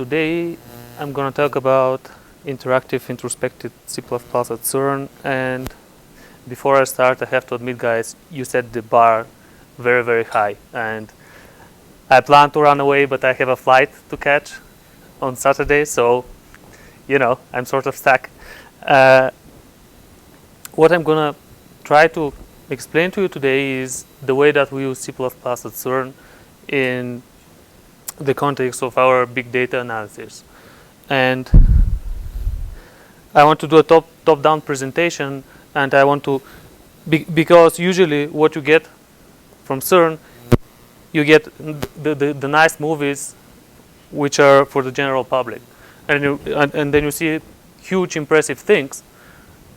Today I'm going to talk about interactive introspective C++ at CERN. And before I start, I have to admit, guys, you set the bar very, very high. And I plan to run away, but I have a flight to catch on Saturday, so I'm sort of stuck. What I'm going to try to explain to you today is the way that we use C++ at CERN in the context of our big data analysis. And I want to do a top-down presentation, and I want to, because usually what you get from CERN, you get the nice movies which are for the general public. And then you see huge impressive things,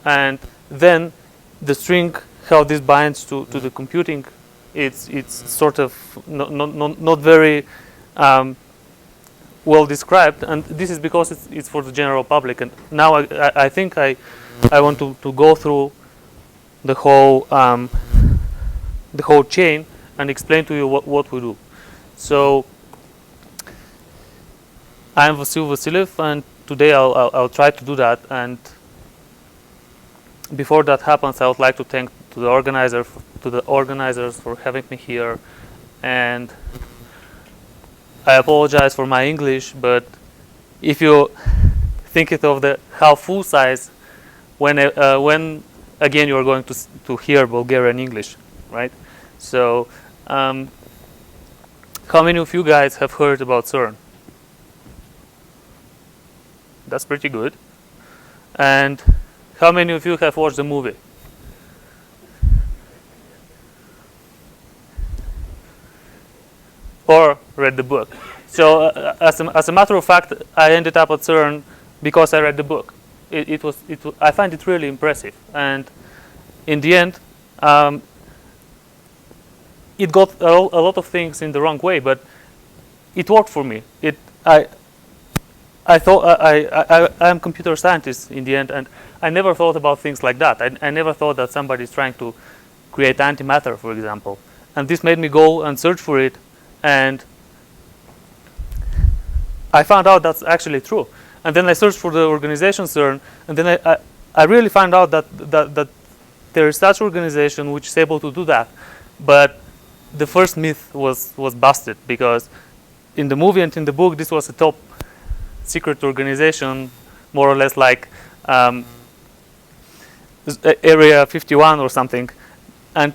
and then the string, how this binds to the computing, it's sort of not very well described, and this is because it's for the general public. And now I think I want to go through the whole chain and explain to you what we do. So I'm Vasil Vasiliev, and today I'll try to do that. And before that happens, I would like to thank the organizers for having me here, and I apologize for my English, but if you think it of the how full size, when again you are going to hear Bulgarian English, right? So how many of you guys have heard about CERN? That's pretty good. And how many of you have watched the movie? Or read the book? So as a matter of fact, I ended up at CERN because I read the book. I find it really impressive, and in the end, it got a lot of things in the wrong way, but it worked for me. I thought I'm a computer scientist in the end, and I never thought about things like that. I never thought that somebody is trying to create antimatter, for example, and this made me go and search for it. And I found out that's actually true. And then I searched for the organization CERN, and then I really found out that there is such organization which is able to do that. But the first myth was busted, because in the movie and in the book, this was a top secret organization, more or less like Area 51 or something, and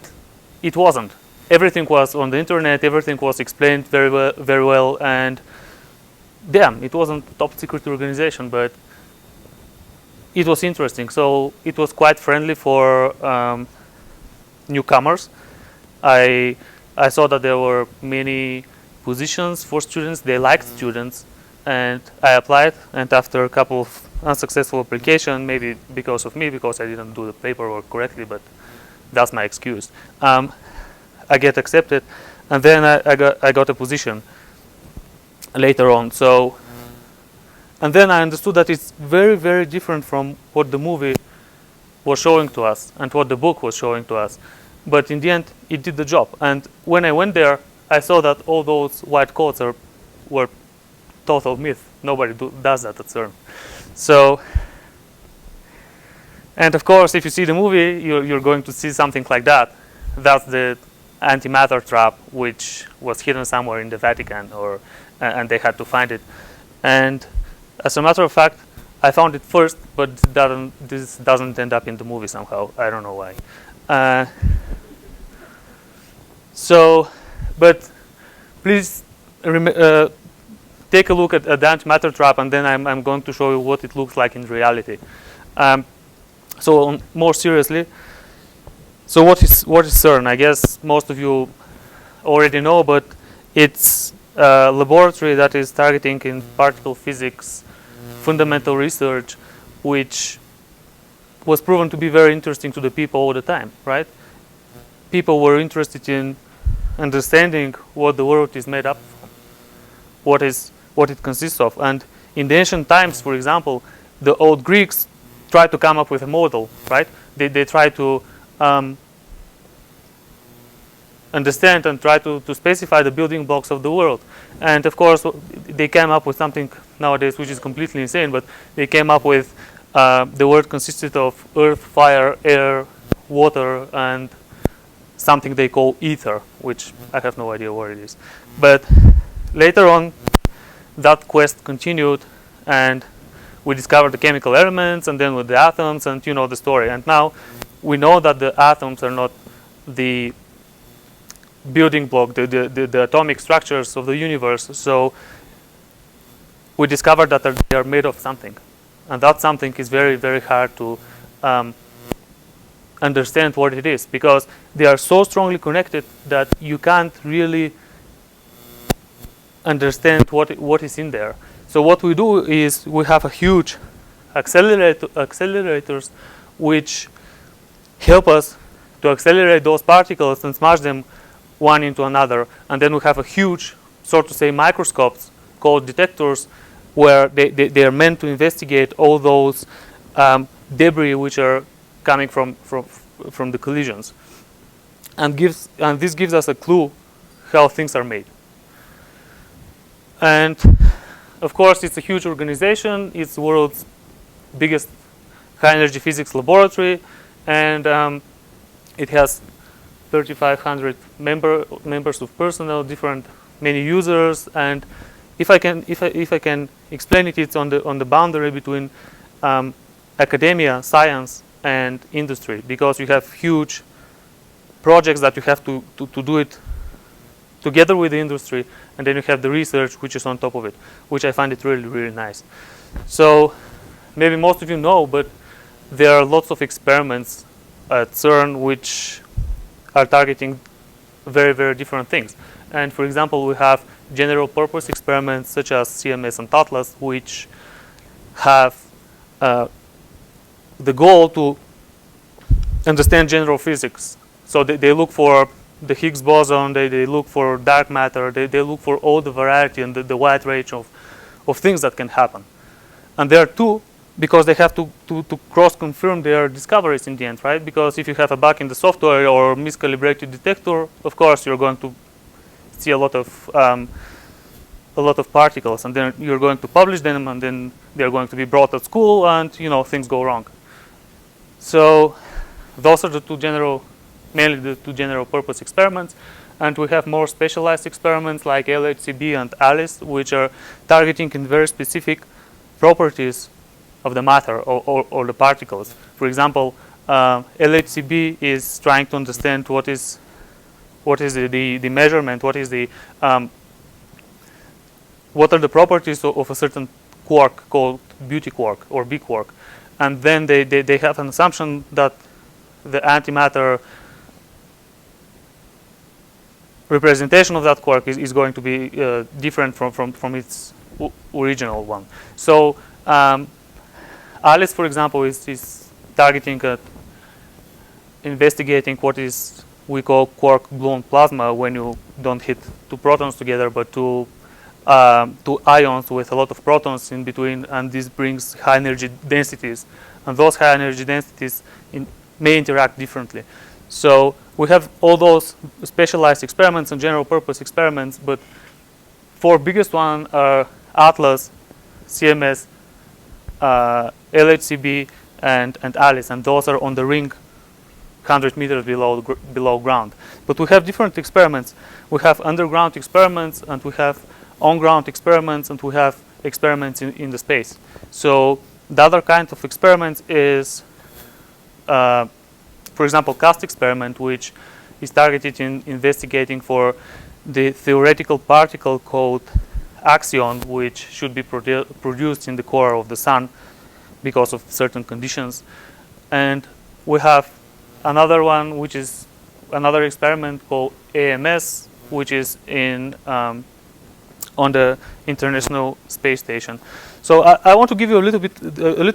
it wasn't. Everything was on the internet. Everything was explained very well, and damn, it wasn't a top secret organization, but it was interesting. So it was quite friendly for newcomers. I saw that there were many positions for students. They liked students, and I applied. And after a couple of unsuccessful applications, maybe because of me, because I didn't do the paperwork correctly, but that's my excuse. I get accepted, and then I got a position later on. So, and then I understood that it's very, very different from what the movie was showing to us and what the book was showing to us. But in the end, it did the job. And when I went there, I saw that all those white coats were total myth. Nobody does that at CERN. So, and of course, if you see the movie, you're going to see something like that. That's the antimatter trap, which was hidden somewhere in the Vatican, and they had to find it. And as a matter of fact, I found it first, but this doesn't end up in the movie somehow. I don't know why. But please take a look at the antimatter trap, and then I'm going to show you what it looks like in reality. So more seriously, so what is CERN? I guess most of you already know, but it's a laboratory that is targeting in particle physics fundamental research, which was proven to be very interesting to the people all the time, right? People were interested in understanding what the world is made up from, what it consists of. And in the ancient times, for example, the old Greeks tried to come up with a model, right? They tried to understand and try to specify the building blocks of the world. And of course, they came up with something nowadays, which is completely insane, but they came up with the world consisted of earth, fire, air, water, and something they call ether, which I have no idea what it is. But later on, that quest continued, and we discovered the chemical elements, and then with the atoms, and you know the story. And now we know that the atoms are not the building block, the atomic structures of the universe. So we discovered that they are made of something, and that something is very, very hard to understand what it is, because they are so strongly connected that you can't really understand what is in there. So what we do is we have a huge accelerators which help us to accelerate those particles and smash them one into another. And then we have a huge, so to say, microscopes called detectors, where they are meant to investigate all those debris which are coming from the collisions, and this gives us a clue how things are made. And of course, it's a huge organization. It's the world's biggest high energy physics laboratory, and it has 3,500 members of personnel, many users. And if I can explain it, it's on the boundary between academia, science, and industry, because you have huge projects that you have to do it together with the industry, and then you have the research which is on top of it, which I find it really, really nice. So maybe most of you know, but there are lots of experiments at CERN which are targeting very, very different things. And for example, we have general purpose experiments such as CMS and ATLAS, which have the goal to understand general physics. So they look for the Higgs boson, they look for dark matter, they look for all the variety and the wide range of things that can happen. And there are two, because they have to cross-confirm their discoveries in the end, right? Because if you have a bug in the software or miscalibrated detector, of course you're going to see a lot of particles, and then you're going to publish them, and then they're going to be brought at school, and things go wrong. So those are mainly the two general purpose experiments. And we have more specialized experiments like LHCb and ALICE, which are targeting in very specific properties of the matter or the particles. For example, LHCb is trying to understand what is the measurement, what are the properties of a certain quark called beauty quark or B quark. And then they have an assumption that the antimatter representation of that quark is going to be different from its original one. So ALICE, for example, is targeting at investigating what we call quark-gluon plasma, when you don't hit two protons together, but two ions with a lot of protons in between, and this brings high energy densities. And those high energy densities may interact differently. So we have all those specialized experiments and general purpose experiments, but four biggest ones are ATLAS, CMS, LHCb, and ALICE, and those are on the ring 100 meters below ground. But we have different experiments. We have underground experiments, and we have on-ground experiments, and we have experiments in the space. So the other kind of experiment is, for example, CAST experiment, which is targeted in investigating for the theoretical particle called axion, which should be produced in the core of the sun because of certain conditions. And we have another one, which is another experiment called AMS, which is on the International Space Station. So I want to give you a little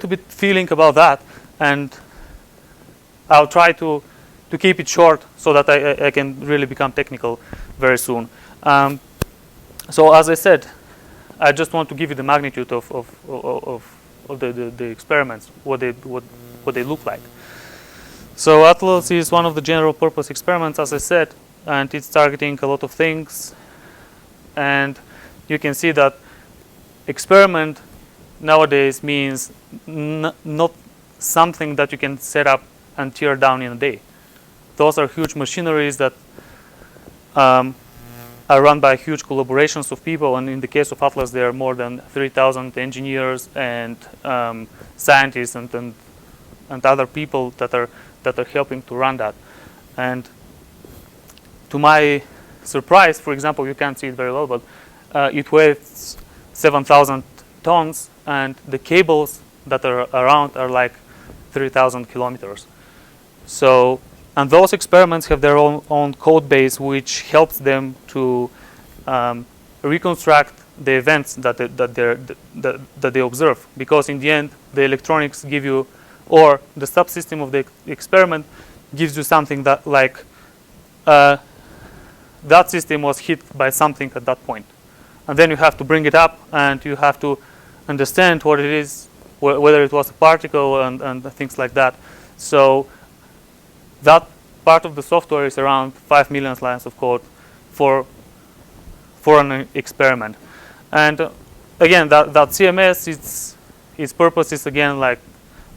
bit feeling about that, and I'll try to keep it short so that I can really become technical very soon. So as I said, I just want to give you the magnitude of the experiments, what they look like. So ATLAS is one of the general purpose experiments, as I said, and it's targeting a lot of things. And you can see that experiment nowadays means not something that you can set up and tear down in a day. Those are huge machineries that are run by huge collaborations of people, and in the case of Atlas, there are more than 3,000 engineers and scientists and other people that are helping to run that. And to my surprise, for example, you can't see it very well, but it weighs 7,000 tons, and the cables that are around are like 3,000 kilometers. So, and those experiments have their own code base, which helps them to reconstruct the events that they observe. Because in the end, the electronics give you, or the subsystem of the experiment gives you something that like that system was hit by something at that point. And then you have to bring it up, and you have to understand what it is, whether it was a particle and things like that. So that part of the software is around 5 million lines of code for an experiment. And again, that CMS, its purpose is again like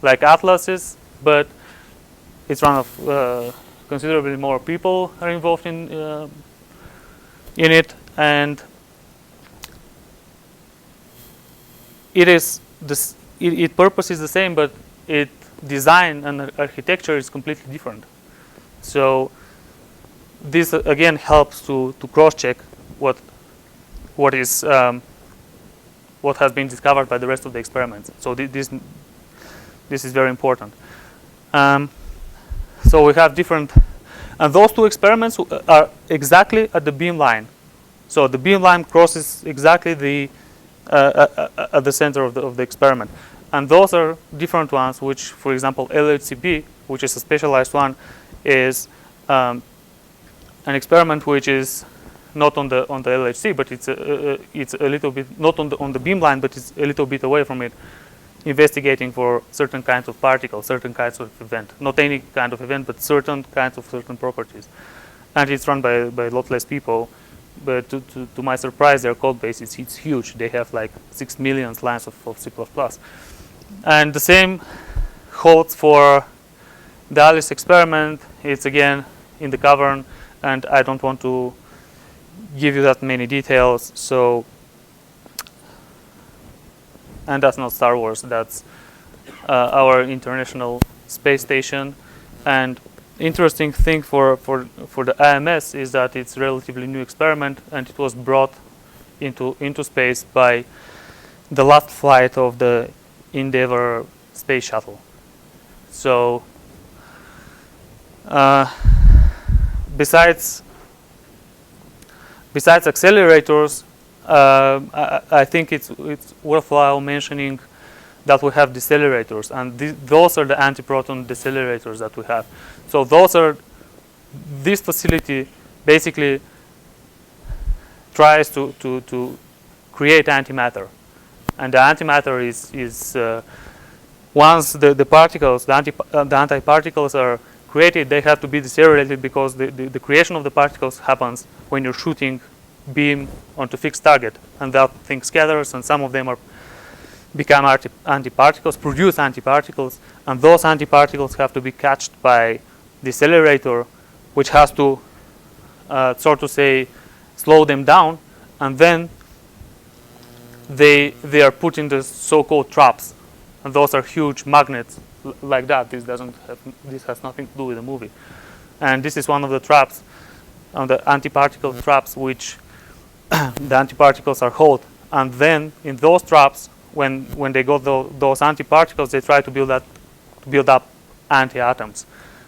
Atlas's, but it's run of considerably more people are involved in it, and its purpose is the same, but its design and architecture is completely different. So this again helps to cross-check what has been discovered by the rest of the experiments. So this is very important. So we have different, and those two experiments are exactly at the beamline. So the beamline crosses exactly at the center of the experiment. And those are different ones, which, for example, LHCb, which is a specialized one, is an experiment which is not on the LHC, but it's a little bit not on the beamline, but it's a little bit away from it, investigating for certain kinds of particles, certain kinds of event. Not any kind of event, but certain kinds of certain properties. And it's run by a lot less people. But to my surprise, their code base it's huge. They have like 6 million lines of C++. And the same holds for the ALICE experiment. It's again in the cavern, and I don't want to give you that many details. So, and that's not Star Wars. That's our International Space Station. And interesting thing for the IMS is that it's a relatively new experiment, and it was brought into space by the last flight of the Endeavour space shuttle. So besides accelerators, I think it's worthwhile mentioning that we have decelerators, and those are the antiproton decelerators that we have. So this facility basically tries to create antimatter, and the antimatter is once the particles, the antiparticles are created, they have to be decelerated, because the creation of the particles happens when you're shooting beam onto fixed target, and that thing scatters, and some of them become antiparticles, produce antiparticles, and those antiparticles have to be catched by the accelerator, which has to sort of say slow them down, and then they are put in the so-called traps, and those are huge magnets like that. This has nothing to do with the movie, and this is one of the traps, on the antiparticle traps, which the antiparticles are held, and then in those traps, when they got those antiparticles, they try to build up anti-atoms,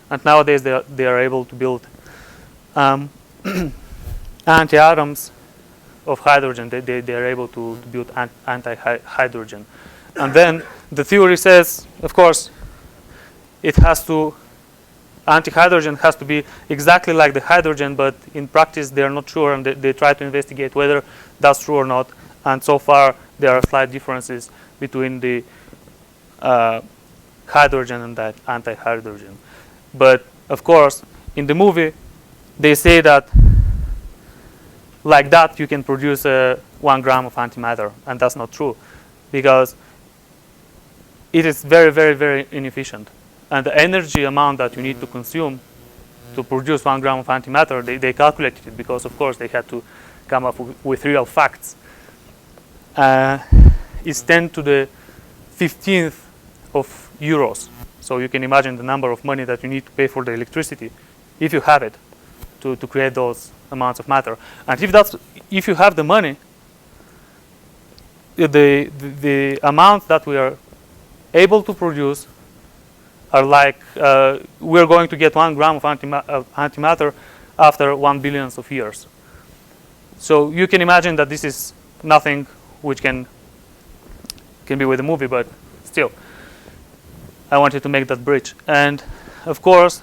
and nowadays they are able to build anti-atoms of hydrogen. They are able to build anti-hydrogen, and then the theory says, of course, anti-hydrogen has to be exactly like the hydrogen, but in practice they are not sure, and they try to investigate whether that's true or not. And so far there are slight differences between the hydrogen and the anti-hydrogen. But of course, in the movie, they say that like that you can produce a 1 gram of antimatter, and that's not true, because it is very, very, very inefficient. And the energy amount that you need to consume to produce 1 gram of antimatter, they calculated it, because of course they had to come up with real facts. Is 10 to the 15th of euros. So you can imagine the number of money that you need to pay for the electricity, if you have it, to create those amounts of matter. And if you have the money, the amount that we are able to produce are like, we're going to get 1 gram of antimatter after 1 billion of years. So you can imagine that this is nothing which can be with a movie, but still, I wanted to make that bridge. And of course,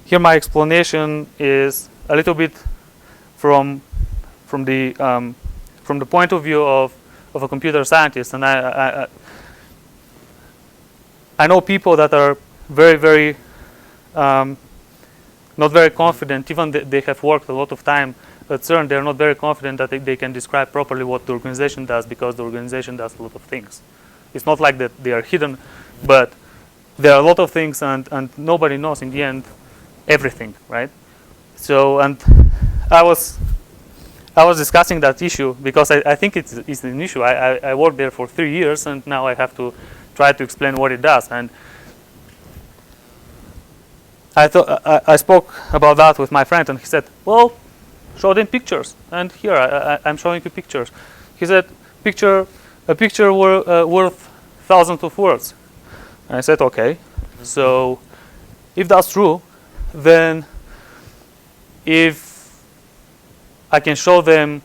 here my explanation is a little bit from the point of view of a computer scientist, and I know people that are very, very not very confident, even they have worked a lot of time at CERN, they're not very confident that they can describe properly what the organization does, because the organization does a lot of things. It's not like that they are hidden, but there are a lot of things, and nobody knows in the end everything, right? So, and I was discussing that issue because I think it's an issue. I worked there for 3 years, and now I have to try to explain what it does. And I spoke about that with my friend, and he said, "Well, show them pictures." And here I'm showing you pictures. He said, "A picture worth thousands of words." And I said, "Okay, so if that's true, then if I can show them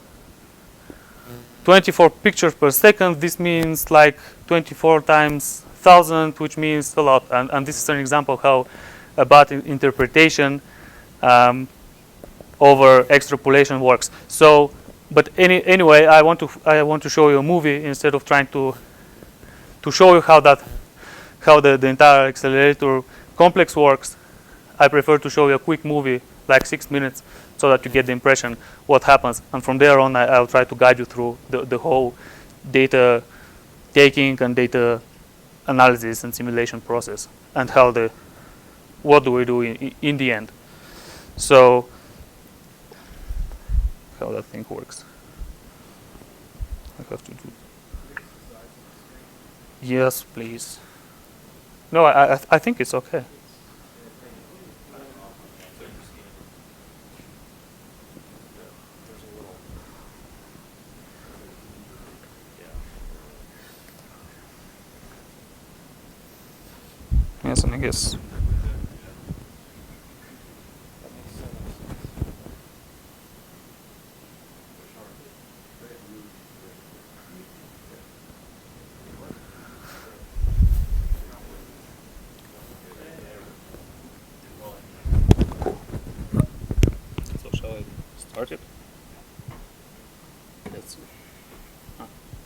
24 pictures per second, this means like 24 times 1,000, which means a lot." And this is an example how about interpretation over extrapolation works. So, but anyway, I want to show you a movie instead of trying to show you how the entire accelerator complex works. I prefer to show you a quick movie, like 6 minutes, so that you get the impression what happens. And from there on, I'll try to guide you through the whole data taking and data analysis and simulation process, and what do we do in the end. So, how that thing works. I have to do. Yes, please. No, I think it's okay. Yes, and I guess. So shall I start it? Let's see.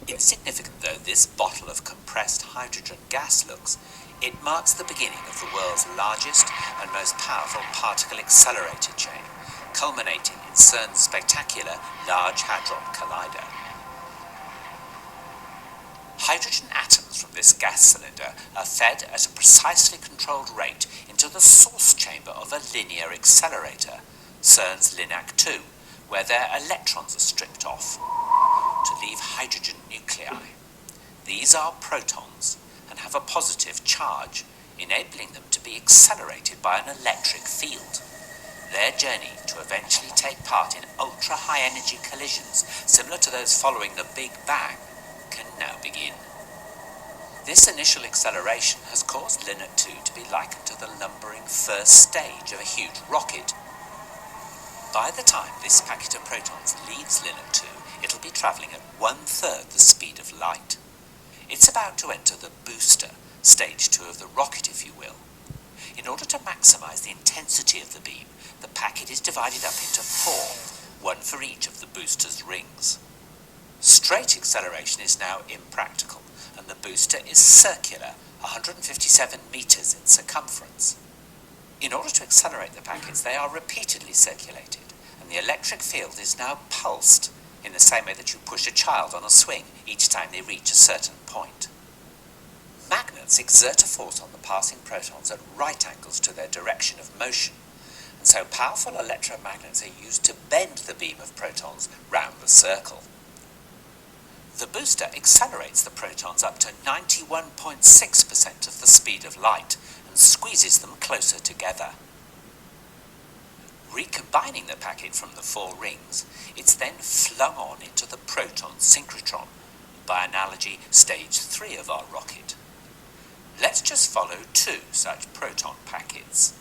Insignificant though this bottle of compressed hydrogen gas looks, it marks the beginning of the world's largest and most powerful particle accelerator chain, culminating in CERN's spectacular Large Hadron Collider. Hydrogen atoms from this gas cylinder are fed at a precisely controlled rate into the source chamber of a linear accelerator, CERN's LINAC-2, where their electrons are stripped off to leave hydrogen nuclei. These are protons and have a positive charge, enabling them to be accelerated by an electric field. Their journey to eventually take part in ultra-high energy collisions similar to those following the Big Bang can now begin. This initial acceleration has caused LINAC-2 to be likened to the lumbering first stage of a huge rocket. By the time this packet of protons leaves LINAC-2, it'll be travelling at 1/3 the speed of light. It's about to enter the booster, stage 2 of the rocket, if you will. In order to maximise the intensity of the beam, the packet is divided up into 4, one for each of the booster's rings. Straight acceleration is now impractical, and the booster is circular, 157 metres in circumference. In order to accelerate the packets, they are repeatedly circulated, and the electric field is now pulsed, in the same way that you push a child on a swing each time they reach a certain point. Magnets exert a force on the passing protons at right angles to their direction of motion, and so powerful electromagnets are used to bend the beam of protons round the circle. The booster accelerates the protons up to 91.6% of the speed of light and squeezes them closer together. Recombining the packet from the 4 rings, it's then flung on into the proton synchrotron, by analogy stage 3 of our rocket. Let's just follow 2 such proton packets.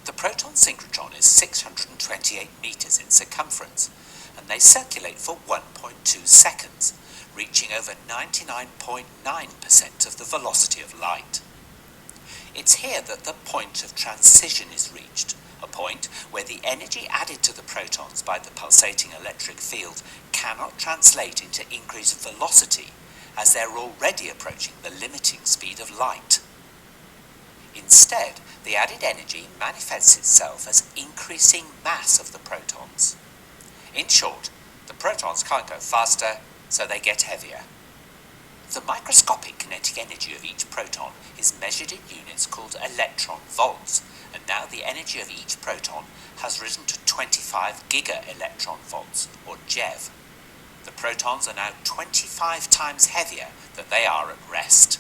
The proton synchrotron is 628 meters in circumference, and they circulate for 1.2 seconds, reaching over 99.9% of the velocity of light. It's here that the point of transition is reached, a point where the energy added to the protons by the pulsating electric field cannot translate into increased velocity, as they're already approaching the limiting speed of light. Instead, the added energy manifests itself as increasing mass of the protons. In short, the protons can't go faster, so they get heavier. The microscopic kinetic energy of each proton is measured in units called electron volts, and now the energy of each proton has risen to 25 giga-electron volts, or GeV. The protons are now 25 times heavier than they are at rest.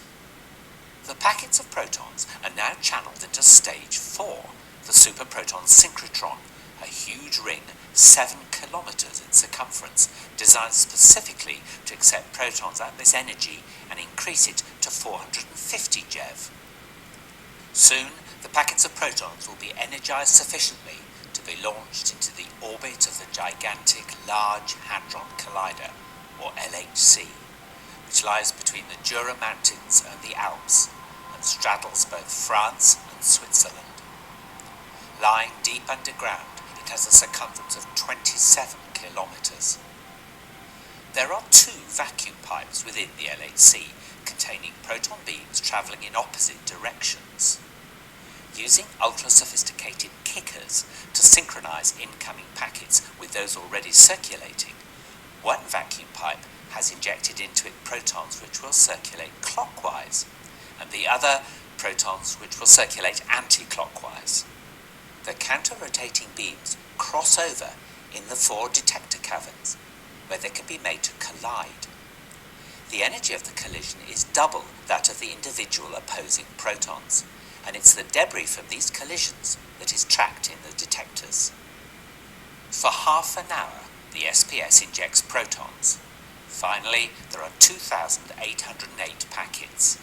The packets of protons are now channeled into stage 4, the superproton synchrotron, a huge ring 7 kilometers in circumference, designed specifically to accept protons at this energy and increase it to 450 GeV. Soon, the packets of protons will be energized sufficiently to be launched into the orbit of the gigantic Large Hadron Collider, or LHC, which lies between the Jura Mountains and the Alps, and straddles both France and Switzerland. Lying deep underground, it has a circumference of 27 kilometers. There are 2 vacuum pipes within the LHC containing proton beams traveling in opposite directions. Using ultra-sophisticated kickers to synchronize incoming packets with those already circulating, one vacuum pipe has injected into it protons which will circulate clockwise, and the other protons which will circulate anti-clockwise. The counter-rotating beams cross over in the 4 detector caverns, where they can be made to collide. The energy of the collision is double that of the individual opposing protons, and it's the debris from these collisions that is tracked in the detectors. For half an hour, the SPS injects protons. Finally, there are 2,808 packets.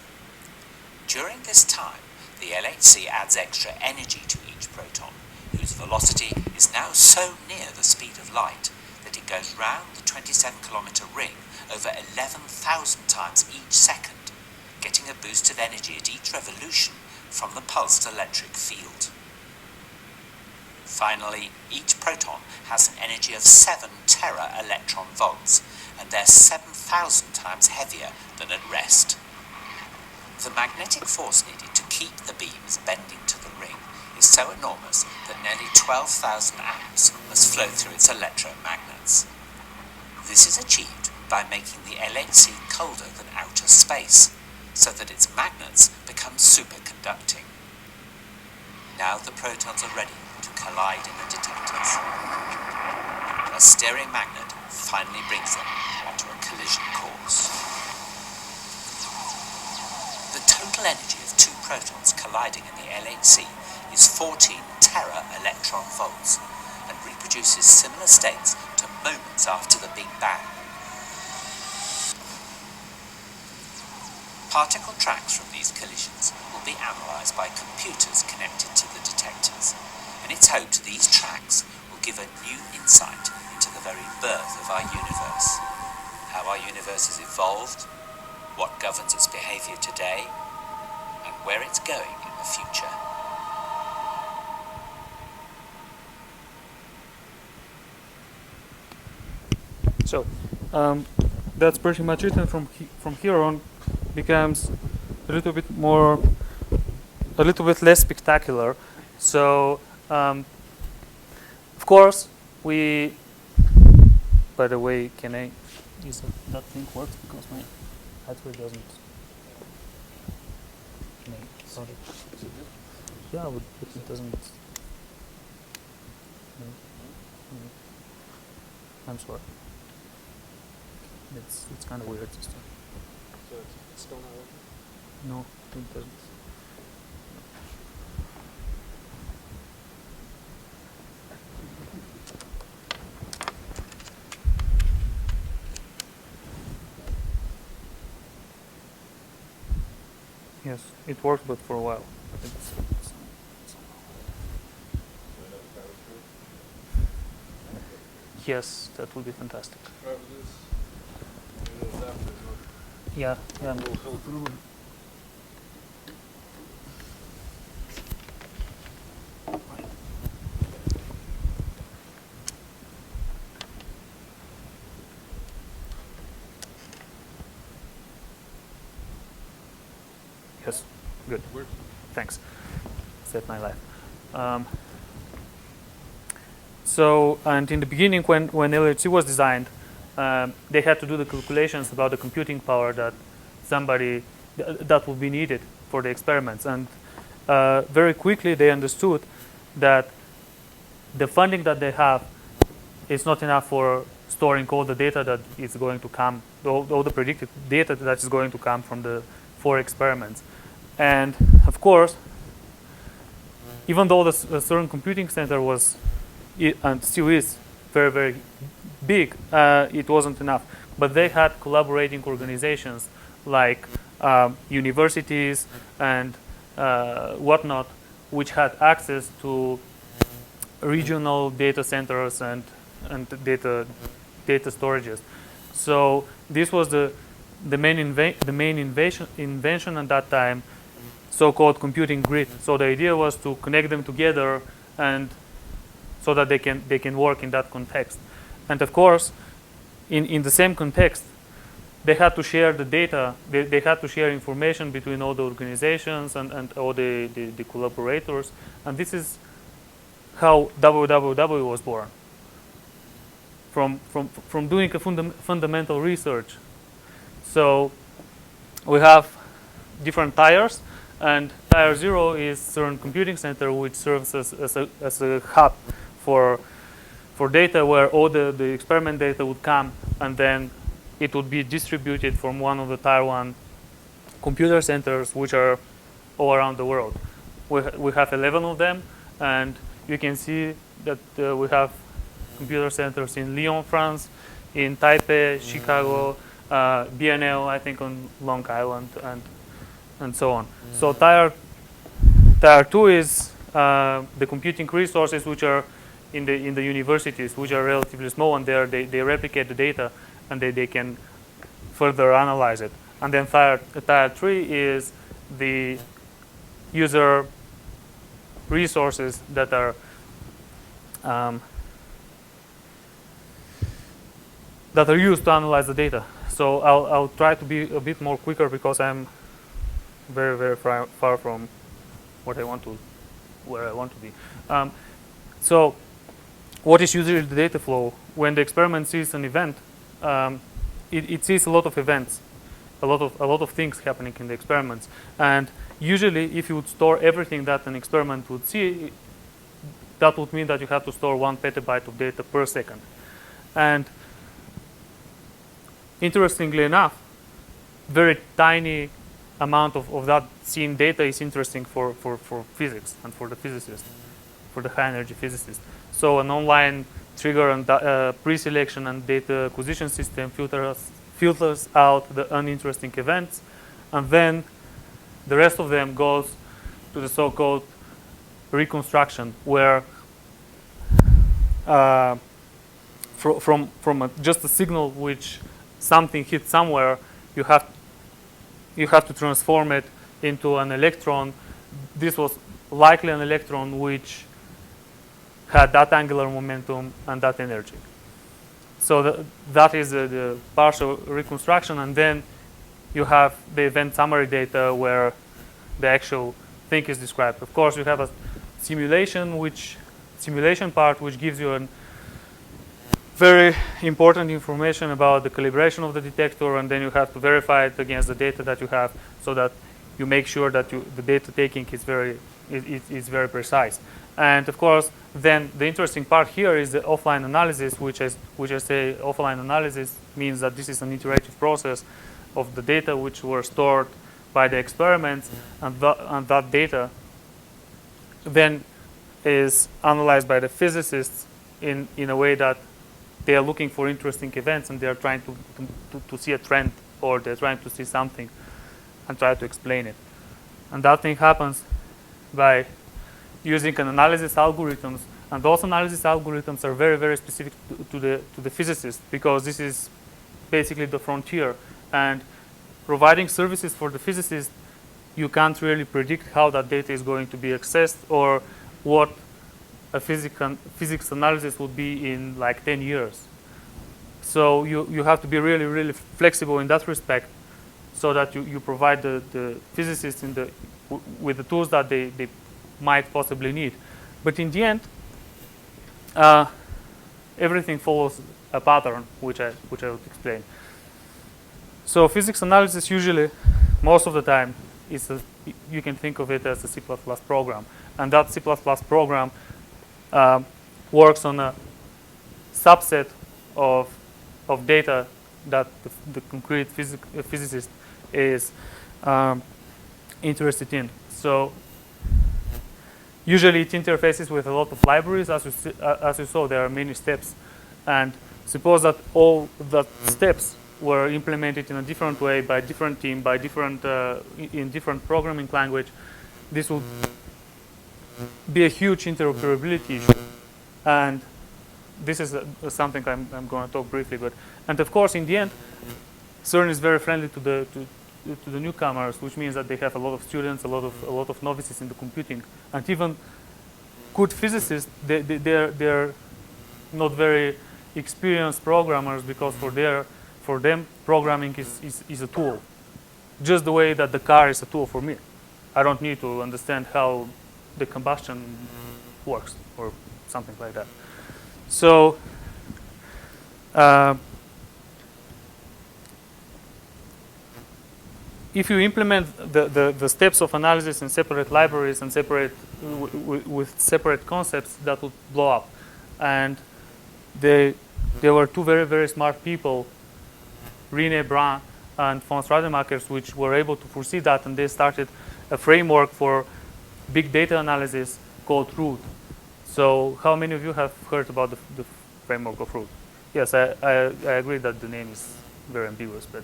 During this time, the LHC adds extra energy to each proton, whose velocity is now so near the speed of light that it goes round the 27-kilometer ring over 11,000 times each second, getting a boost of energy at each revolution from the pulsed electric field. Finally, each proton has an energy of 7 tera-electron volts, and they're 7,000 times heavier than at rest. The magnetic force needed to keep the beams bending to the ring is so enormous that nearly 12,000 amps must flow through its electromagnets. This is achieved by making the LHC colder than outer space, so that its magnets become superconducting. Now the protons are ready to collide in the detectors. A steering magnet finally brings them onto a collision course. The total energy of 2 protons colliding in the LHC is 14 tera-electron volts and reproduces similar states to moments after the Big Bang. Particle tracks from these collisions will be analysed by computers connected to the detectors, and it's hoped these tracks will give a new insight into the very birth of our universe, how our universe has evolved, what governs its behaviour today, and where it's going in the future. So that's pretty much it, and from here on becomes a little bit less spectacular. So of course we By the way, can I use that thing works because my battery doesn't. Sorry. Yeah, but it doesn't. No. I'm sorry. It's kind of weird system. So it's still not working? No, it doesn't. Yes, it worked, but for a while. Yes, that would be fantastic. Try with this. Maybe those adapters work. Yeah, yeah. Little filter. Yes, good. Works. Thanks. Saved my life. So, and in the beginning, when LHC was designed, they had to do the calculations about the computing power that that would be needed for the experiments, and very quickly they understood that the funding that they have is not enough for storing all the data that is going to come, all the predicted data that is going to come from the 4 experiments. And of course, even though the CERN Computing Center was and still is very, very big, it wasn't enough. But they had collaborating organizations like universities and whatnot, which had access to regional data centers and data storages. So this was the main invention at that time, so-called computing grid. So the idea was to connect them together, and so that they can work in that context. And of course, in the same context, they had to share the data. They had to share information between all the organizations and all the collaborators. And this is how WWW was born. From doing a fundamental research. So we have different tiers, and tier 0 is CERN Computing Center, which serves as a hub for data, where all the experiment data would come, and then it would be distributed from one of the tier 1 computer centers, which are all around the world. We have 11 of them, and you can see that we have computer centers in Lyon, France, in Taipei, Chicago, BNL, I think on Long Island, and so on. So tier 2 is the computing resources, which are in the universities, which are relatively small, and they replicate the data, and they can further analyze it. And then tier 3 is the user resources that are used to analyze the data. So I'll try to be a bit more quicker because I'm very, very far from where I want to be. So what is usually the data flow? When the experiment sees an event, it sees a lot of events, a lot of things happening in the experiments. And usually, if you would store everything that an experiment would see, that would mean that you have to store 1 petabyte of data per second. And interestingly enough, very tiny amount of that seen data is interesting for physics and for the physicists, for the high energy physicists. So an online trigger and pre-selection and data acquisition system filters out the uninteresting events, and then the rest of them goes to the so-called reconstruction, where from just a signal which something hit somewhere, you have to transform it into an electron. This was likely an electron which had that angular momentum and that energy. So that is the partial reconstruction, and then you have the event summary data where the actual thing is described. Of course, you have a simulation part which gives you a very important information about the calibration of the detector, and then you have to verify it against the data that you have, so that you make sure that the data taking is very precise. And of course, then the interesting part here is the offline analysis, which I say offline analysis means that this is an iterative process of the data which were stored by the experiments, and that data then is analyzed by the physicists in a way that they are looking for interesting events, and they are trying to see a trend, or they're trying to see something and try to explain it. And that thing happens by using an analysis algorithms, and those analysis algorithms are very, very specific to the physicists, because this is basically the frontier. And providing services for the physicists, you can't really predict how that data is going to be accessed, or what a physics analysis would be in like 10 years. So you have to be really, really flexible in that respect, so that you provide the physicists with the tools that they might possibly need. But in the end, everything follows a pattern, which I will explain. So physics analysis usually, most of the time, you can think of it as a C++ program. And that C++ program works on a subset of data that the concrete physicist is interested in. So usually it interfaces with a lot of libraries. As you saw, there are many steps. And suppose that all the steps were implemented in a different way by a different team, in different programming language. This would be a huge interoperability issue. And this is something I'm going to talk briefly about. And of course, in the end, CERN is very friendly to the newcomers, which means that they have a lot of students, a lot of novices in the computing, and even good physicists. They're not very experienced programmers, because for them programming is a tool, just the way that the car is a tool for me. I don't need to understand how the combustion works or something like that. So if you implement the steps of analysis in separate libraries and with separate concepts, that would blow up. And there were two very, very smart people, René Brun and Fons Rademacher, which were able to foresee that, and they started a framework for big data analysis called ROOT. So how many of you have heard about the framework of ROOT? Yes, I agree that the name is very ambiguous, but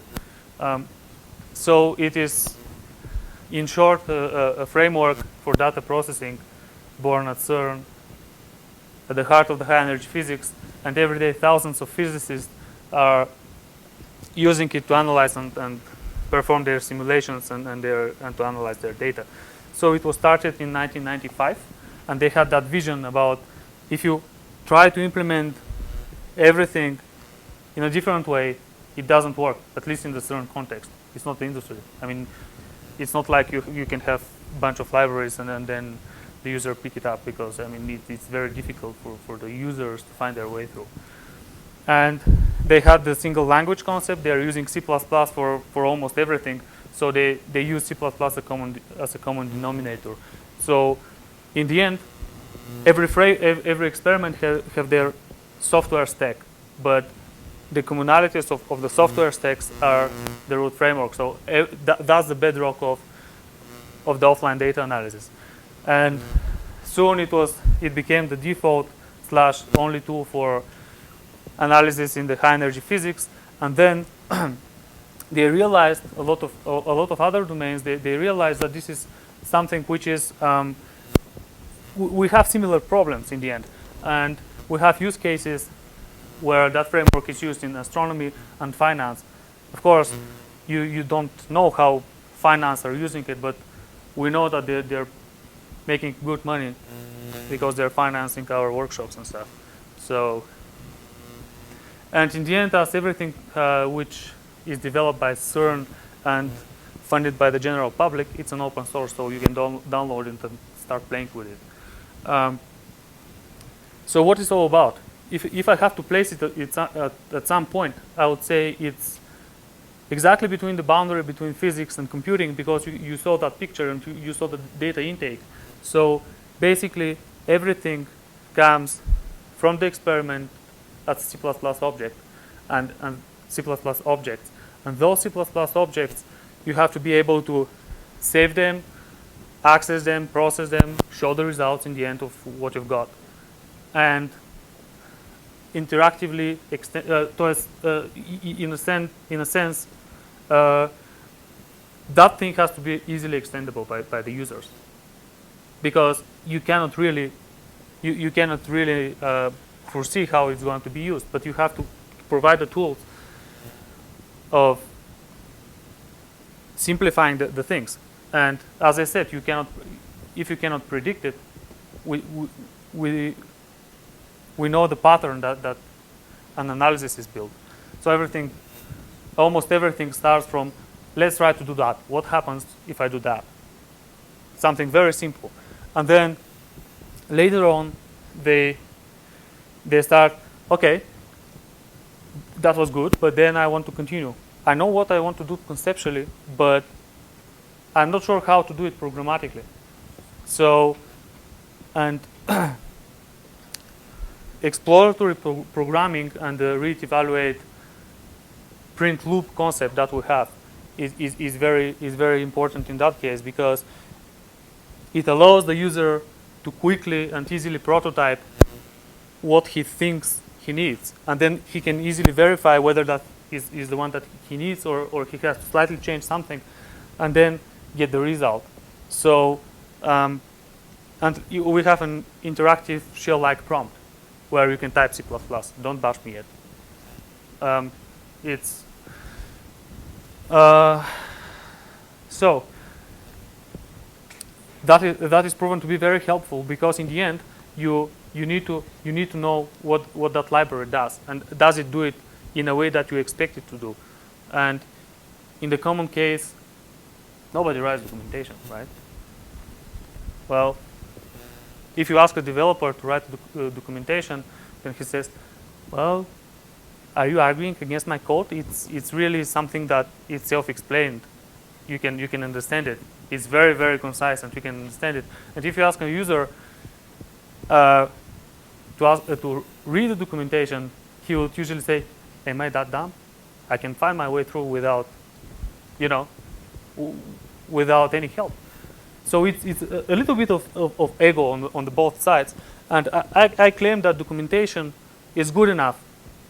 so it is, in short, a framework for data processing born at CERN, at the heart of the high energy physics, and every day thousands of physicists are using it to analyze and perform their simulations and to analyze their data. So it was started in 1995, and they had that vision about, if you try to implement everything in a different way, it doesn't work, at least in the CERN context. It's not the industry. I mean, it's not like you can have a bunch of libraries and then the user pick it up, because I mean it's very difficult for the users to find their way through. And they had the single language concept. They are using C++ for almost everything. So they use C++ as a common denominator. So in the end, every experiment have their software stack, but the commonalities of the software stacks are the root framework. So that's the bedrock of the offline data analysis. And soon it became the default / only tool for analysis in the high energy physics. And then they realized a lot of other domains. They realized that this is something which is we have similar problems in the end, and we have use cases where that framework is used in astronomy and finance. Of course, you don't know how finance are using it, but we know that they're making good money because they're financing our workshops and stuff. So, and in the end, as everything which is developed by CERN and funded by the general public, it's an open source, so you can download it and start playing with it. So what is it all about? if I have to place it at some point, I would say it's exactly between the boundary between physics and computing, because you saw that picture and you saw the data intake. So basically, everything comes from the experiment as C++ object and C++ objects. And those C++ objects, you have to be able to save them, access them, process them, show the results in the end of what you've got. And interactively, in a sense, that thing has to be easily extendable by the users, because you cannot really foresee how it's going to be used, but you have to provide the tools of simplifying the things. And as I said, if you cannot predict it, we know the pattern that an analysis is built. So almost everything starts from, let's try to do that. What happens if I do that? Something very simple. And then later on, they start, okay, that was good, but then I want to continue. I know what I want to do conceptually, but I'm not sure how to do it programmatically. So, and exploratory programming and the read evaluate print loop concept that we have is very important in that case, because it allows the user to quickly and easily prototype what he thinks he needs, and then he can easily verify whether that is the one that he needs, or he has to slightly change something, and then get the result. So, and we have an interactive shell-like prompt where you can type C++. Don't bash me yet. So that is proven to be very helpful, because in the end you need to know what that library does, and does it do it in a way that you expect it to do. And in the common case, nobody writes documentation, right? Well, if you ask a developer to write documentation, then he says, well, are you arguing against my code? It's really something that is self-explained. You can understand it. It's very, very concise, and you can understand it. And if you ask a user to read the documentation, he would usually say, am I that dumb? I can find my way through without any help. So it's a little bit of ego on the both sides. And I claim that documentation is good enough.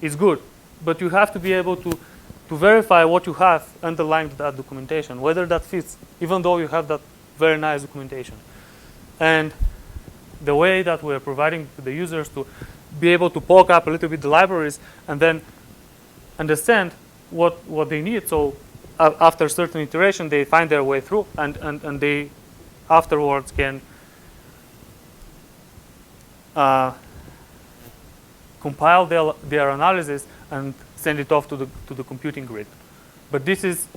It's good. But you have to be able to verify what you have underlying that documentation, whether that fits, even though you have that very nice documentation. And the way that we're providing the users to be able to poke up a little bit the libraries and then understand what they need. So after a certain iteration, they find their way through, and they afterwards can compile their analysis and send it off to the computing grid. But this is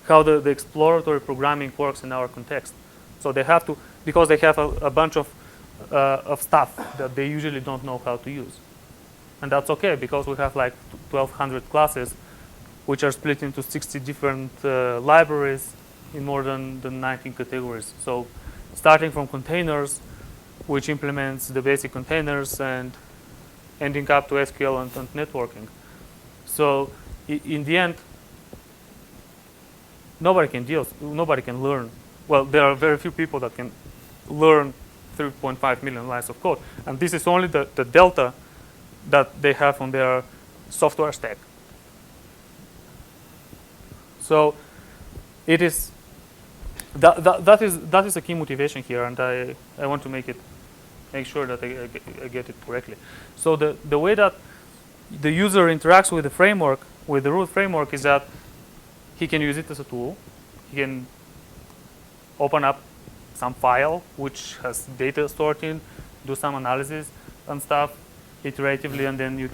how the exploratory programming works in our context. So they have to, because they have a bunch of stuff that they usually don't know how to use. And that's okay, because we have like 1,200 classes, which are split into 60 different libraries in more than 19 categories. So starting from containers, which implements the basic containers, and ending up to SQL and networking. So in the end, nobody can learn. Well, there are very few people that can learn 3.5 million lines of code. And this is only the delta that they have on their software stack. So it is that is a key motivation here, and I want to make sure that I get it correctly. So the way that the user interacts with the framework, with the root framework, is that he can use it as a tool. He can open up some file which has data stored in, do some analysis and stuff iteratively, and then he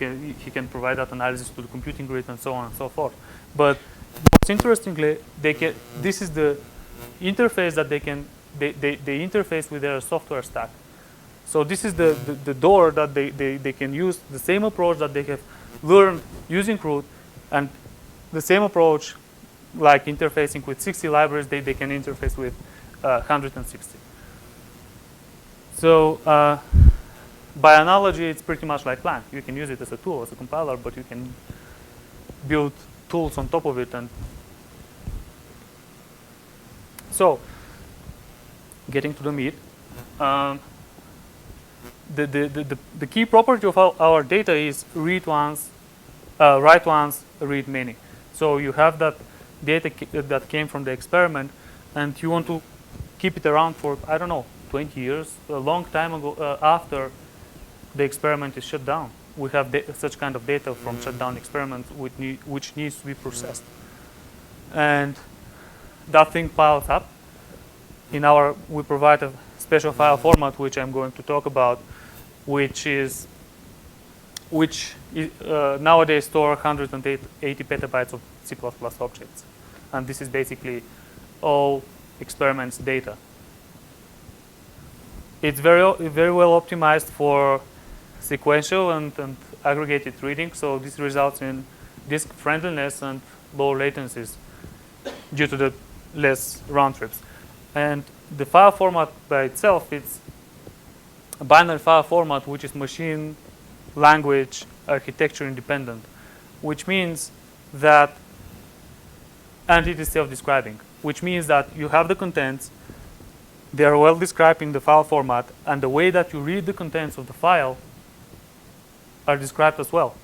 can provide that analysis to the computing grid and so on and so forth. But most interestingly, this is the interface that they interface with their software stack. So this is the door that they can use, the same approach that they have learned using root, and the same approach like interfacing with 60 libraries, they can interface with 160. So by analogy, it's pretty much like Lang. You can use it as a tool, as a compiler, but you can build tools on top of it. And so, getting to the meat, the key property of our data is read once, write once, read many. So you have that data that came from the experiment, and you want to keep it around for, I don't know, 20 years, a long time ago, after the experiment is shut down. We have such kind of data from shut down experiments which needs to be processed. And that thing piles up. We provide a special file format, which I'm going to talk about, which nowadays store 180 petabytes of C++ objects. And this is basically all experiments data. It's very well optimized for sequential and aggregated reading, so this results in disk friendliness and low latencies due to the less round trips. And the file format by itself, it's a binary file format which is machine language architecture independent, which means that, and it is self-describing, which means that you have the contents, they are well described in the file format, and the way that you read the contents of the file are described as well.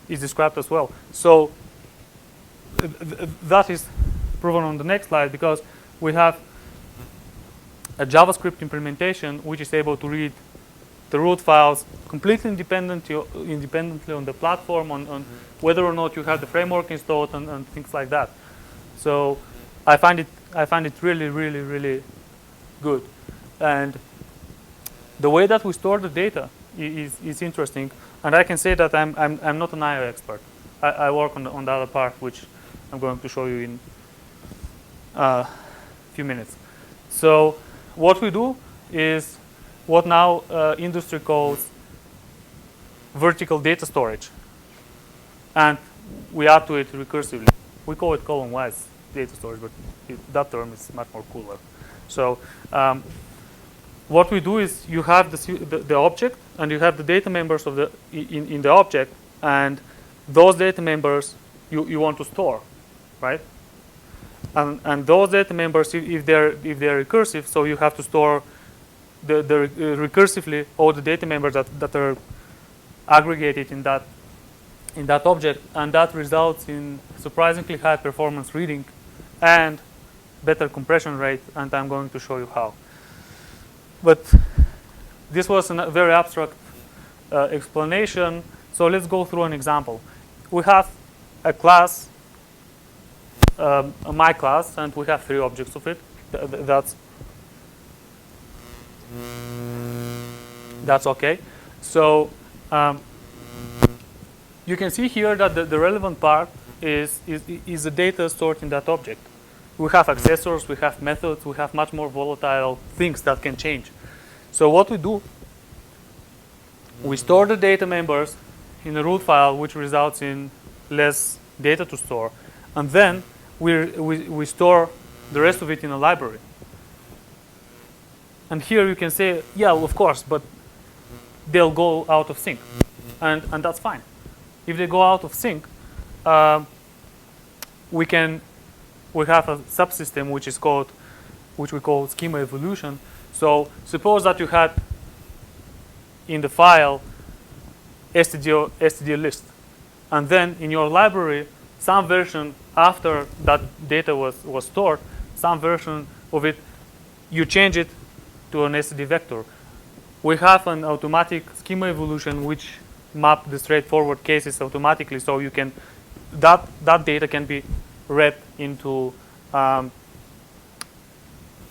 Is described as well. So that is proven on the next slide, because we have a JavaScript implementation which is able to read the root files completely independently on the platform, on whether or not you have the framework installed and things like that. So I find it really, really, really good. And the way that we store the data is interesting. And I can say that I'm not an IO expert. I work on the other part, which I'm going to show you in a few minutes. So what we do is what now industry calls vertical data storage. And we add to it recursively. We call it column-wise data storage, but that term is much more cooler. So what we do is you have the object, and you have the data members of in the object, and those data members you want to store, right? And those data members, if they're recursive, so you have to store recursively all the data members that are aggregated in that object, and that results in surprisingly high performance reading and better compression rate, and I'm going to show you how. But this was a very abstract explanation, so let's go through an example. We have a class, my class, and we have 3 objects of it. That's okay. So you can see here that the relevant part is the data stored in that object. We have accessors, we have methods, we have much more volatile things that can change. So what we do, we store the data members in a root file, which results in less data to store, and then we store the rest of it in a library. And here you can say, yeah, well, of course, but they'll go out of sync, and that's fine. If they go out of sync, we have a subsystem which we call schema evolution. So suppose that you had in the file std list, and then in your library, some version after that data was stored, some version of it, you change it to an std vector. We have an automatic schema evolution which map the straightforward cases automatically, so you can that data can be read into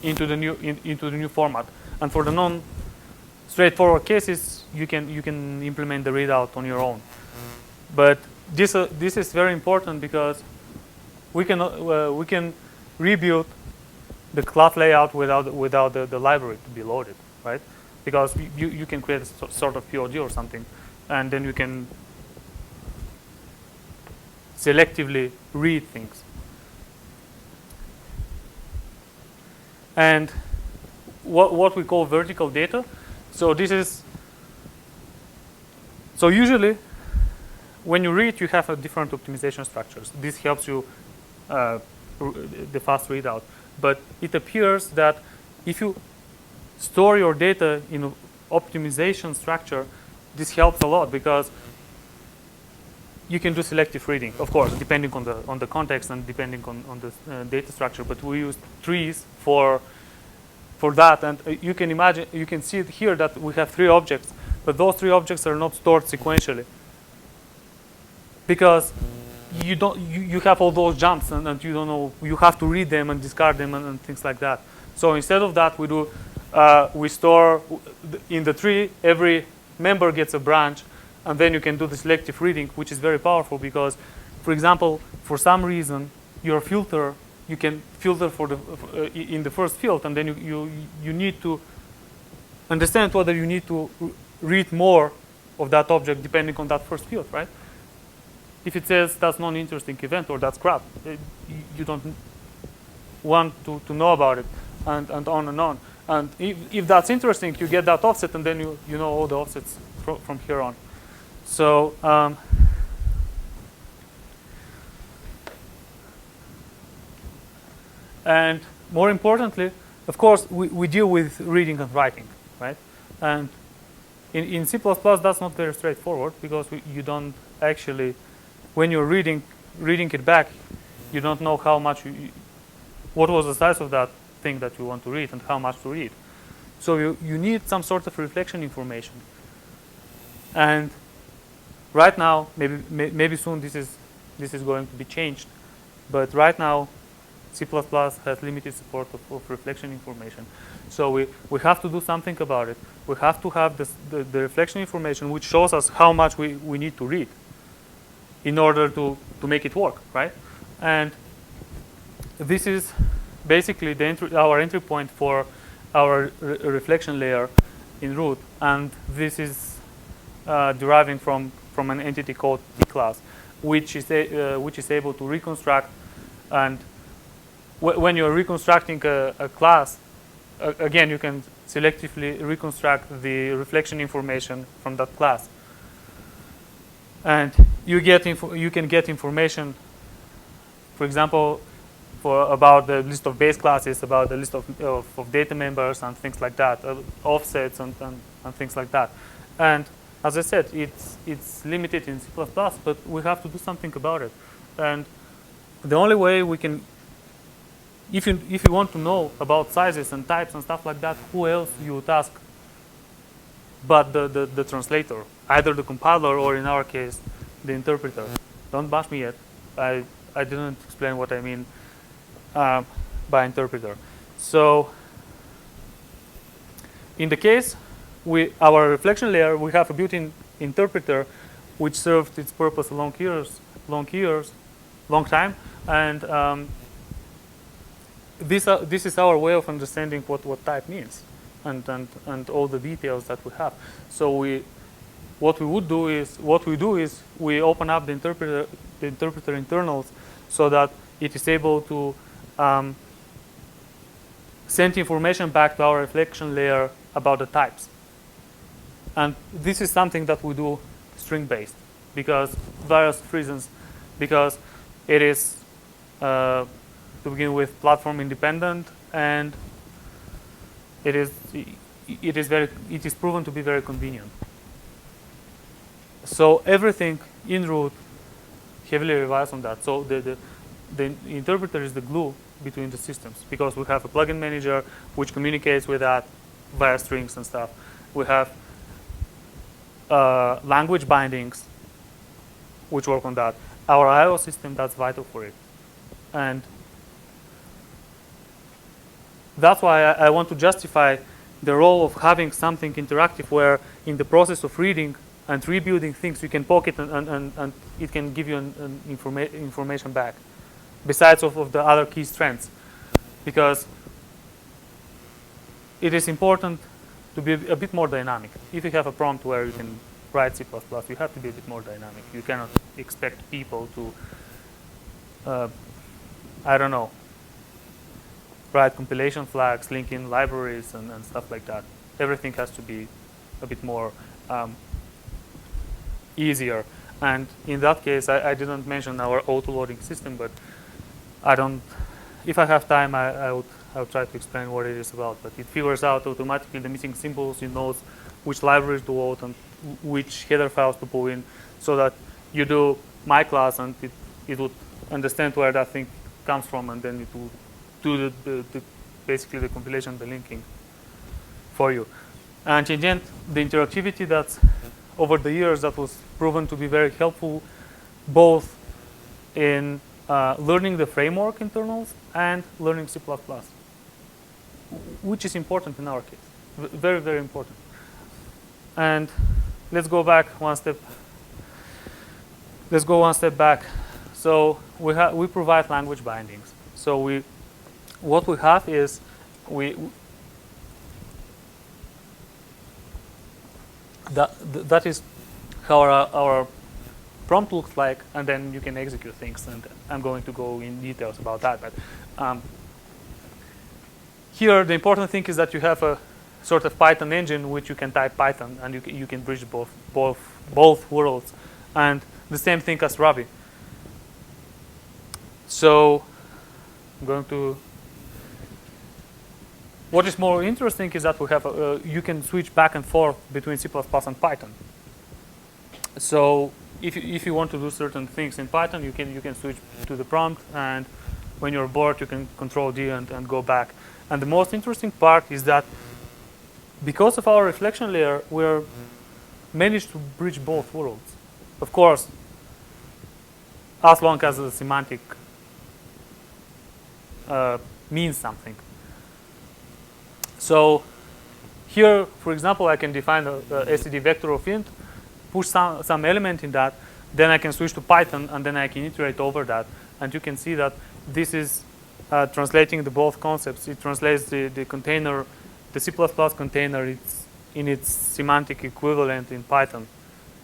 the new format. And for the non-straightforward cases, you can implement the readout on your own. But this is very important because we can rebuild the class layout without the library to be loaded, right? because you can create a sort of POD or something, and then you can selectively read things. And what we call vertical data. So this is, so usually when you read, you have a different optimization structures. This helps you the fast readout. But it appears that if you store your data in an optimization structure, this helps a lot because you can do selective reading, of course, depending on the context and depending on the data structure. But we use trees for that, and you can imagine, you can see here that we have 3 objects, but those 3 objects are not stored sequentially because you have all those jumps and you don't know, you have to read them and discard them and things like that. So instead of that, we store in the tree, every member gets a branch, and then you can do the selective reading, which is very powerful because, for example, for some reason, your filter, you can filter in the first field, and then you need to understand whether you need to read more of that object depending on that first field, right? If it says that's not an interesting event or that's crap, you don't want to know about it, and on and on. And if that's interesting, you get that offset, and then you know all the offsets from here on. So and more importantly, of course, we deal with reading and writing, right? And in C++, that's not very straightforward because you don't actually, when you're reading it back, you don't know how much, what was the size of that thing that you want to read and how much to read. So you need some sort of reflection information. And right now, maybe soon this is going to be changed, but right now C++ has limited support of reflection information. So we have to do something about it. We have to have the reflection information which shows us how much we need to read in order to make it work, right? And this is basically our entry point for our reflection layer in root, and this is deriving from an entity called T class, which is able to reconstruct. And when you're reconstructing a class, again, you can selectively reconstruct the reflection information from that class, and you can get information, for example, about the list of base classes, about the list of data members and things like that, offsets and things like that. And as I said, it's limited in C++, but we have to do something about it. And the only way we can, if you want to know about sizes and types and stuff like that, who else you would ask but the translator, either the compiler or, in our case, the interpreter. Don't bash me yet. I didn't explain what I mean by interpreter. So in the case, our reflection layer, we have a built-in interpreter which served its purpose a long time, and this is our way of understanding what type means, and all the details that we have. So what we do is we open up the interpreter internals so that it is able to send information back to our reflection layer about the types. And this is something that we do string-based because various reasons. Because it is, to begin with, platform independent, and it is proven to be very convenient. So everything in root heavily relies on that. So the interpreter is the glue between the systems because we have a plugin manager which communicates with that via strings and stuff. We have language bindings which work on that. Our I/O system, that's vital for it. And that's why I want to justify the role of having something interactive where in the process of reading and rebuilding things, you can poke it and it can give you information back, besides of the other key strengths. Because it is important to be a bit more dynamic. If you have a prompt where you can write C++, you have to be a bit more dynamic. You cannot expect people to, I don't know, write compilation flags, link in libraries, and stuff like that. Everything has to be a bit more easier. And in that case, I didn't mention our auto-loading system, but I don't. If I have time, I'll try to explain what it is about. But it figures out automatically the missing symbols. It knows which libraries to load and which header files to pull in, so that you do my class and it would understand where that thing comes from, and then it will do basically the compilation, the linking for you. And in the end, the interactivity that's over the years that was proven to be very helpful, both in learning the framework internals and learning C++, which is important in our case, very, very important. And let's go back one step. Let's go one step back. So we provide language bindings. So what we have is that is how our prompt looks like, and then you can execute things. And I'm going to go in details about that. But here, the important thing is that you have a sort of Python engine which you can type Python, and you can bridge both worlds, and the same thing as Ruby. So I'm going to. What is more interesting is that we have you can switch back and forth between C++ and Python. So if you want to do certain things in Python, you can switch to the prompt, and when you're bored, you can Control D and go back. And the most interesting part is that because of our reflection layer, we're managed to bridge both worlds. Of course, as long as the semantic means something. So here, for example, I can define a std vector of int, push some element in that, then I can switch to Python, and then I can iterate over that. And you can see that this is translating the both concepts. It translates the container, the C++ container, it's in its semantic equivalent in Python,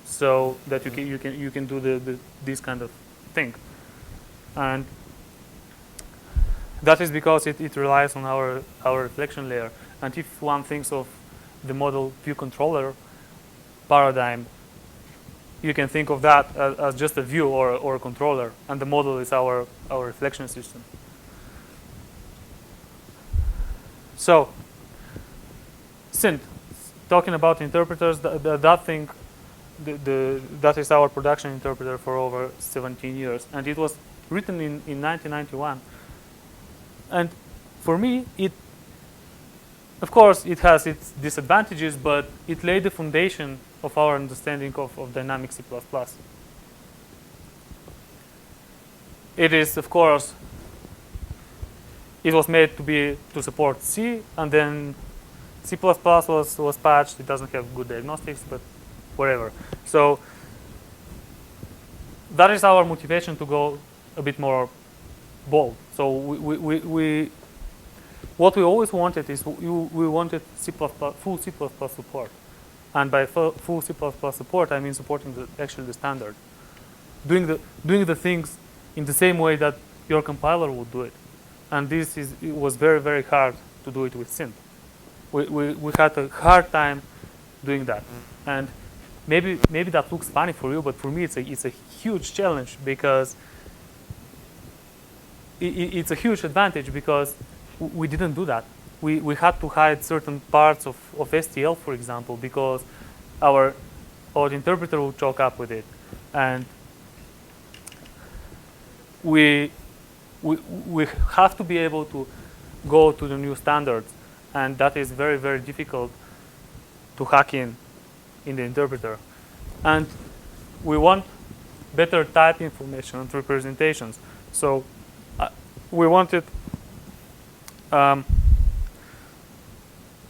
so that you can do this kind of thing. And that is because it relies on our reflection layer. And if one thinks of the model view controller paradigm, you can think of that as just a view or a controller, and the model is our reflection system. So, Sint, talking about interpreters, that thing, that is our production interpreter for over 17 years, and it was written in 1991. And for me, of course, it has its disadvantages, but it laid the foundation of our understanding of dynamic C++. It is, of course, it was made to support C, and then C++ was patched. It doesn't have good diagnostics, but whatever. So that is our motivation to go a bit more bold. So what we always wanted is we wanted full C++ support. And by full C++ support, I mean supporting the standard. Doing the things in the same way that your compiler would do it. And it was very, very hard to do it with Sint. We had a hard time doing that. And maybe that looks funny for you, but for me it's a huge challenge, because it's a huge advantage, because we didn't do that. We had to hide certain parts of STL, for example, because our interpreter would choke up with it. And we have to be able to go to the new standards, and that is very, very difficult to hack in the interpreter. And we want better type information and representations. So we wanted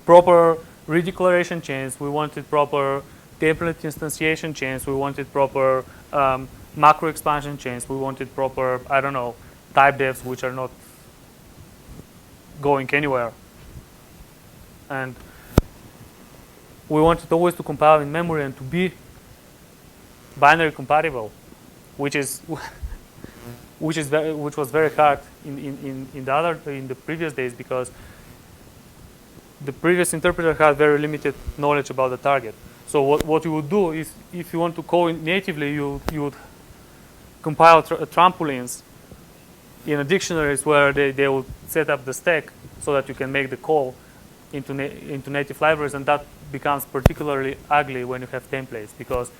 proper redeclaration chains. We wanted proper template instantiation chains. We wanted proper macro expansion chains. We wanted proper, I don't know, type defs which are not going anywhere. And we wanted always to compile in memory and to be binary compatible, which was very hard in the previous days, because the previous interpreter had very limited knowledge about the target. So what you would do is, if you want to call natively, you would compile trampolines in a dictionaries where they would set up the stack so that you can make the call into native libraries, and that becomes particularly ugly when you have templates, because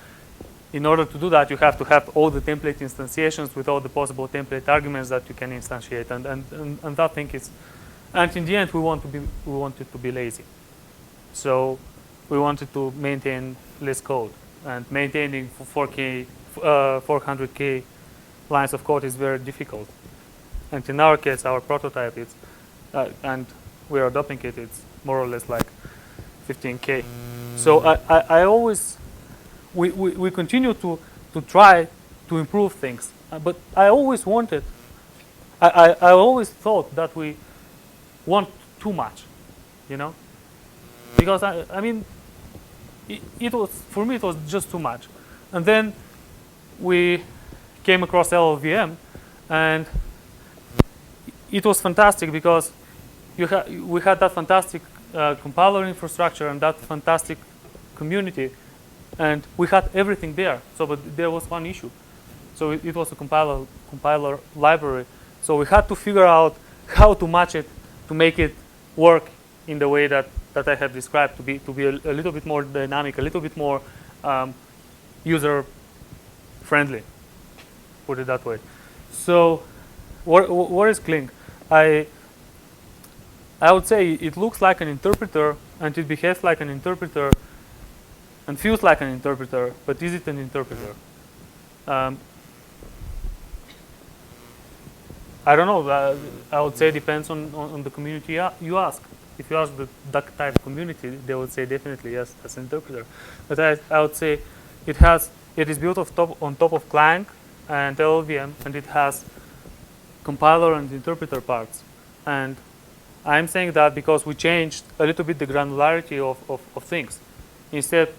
in order to do that, you have to have all the template instantiations with all the possible template arguments that you can instantiate, and that thing is. And in the end, we wanted to be lazy, so we wanted to maintain less code, and maintaining 400k lines of code is very difficult. And in our case, our prototype is, and we are adopting it, it's more or less like 15k. So I always, we continue to try to improve things, but I always wanted, I always thought that we want too much, you know, because I mean, it was, for me, it was just too much. And then we came across LLVM, and it was fantastic because we had that fantastic compiler infrastructure and that fantastic community, and we had everything there. So, but there was one issue. So it was a compiler library. So we had to figure out how to match it to make it work in the way that I have described, to be a little bit more dynamic, a little bit more user friendly, put it that way. So what is Cling? I would say it looks like an interpreter, and it behaves like an interpreter, and feels like an interpreter, but is it an interpreter? I don't know. I would say it depends on the community you ask. If you ask the duck type community, they would say definitely yes, as an interpreter. But I would say it is built on top of Clang and LLVM, and it has compiler and interpreter parts. And I'm saying that because we changed a little bit the granularity of things. Instead,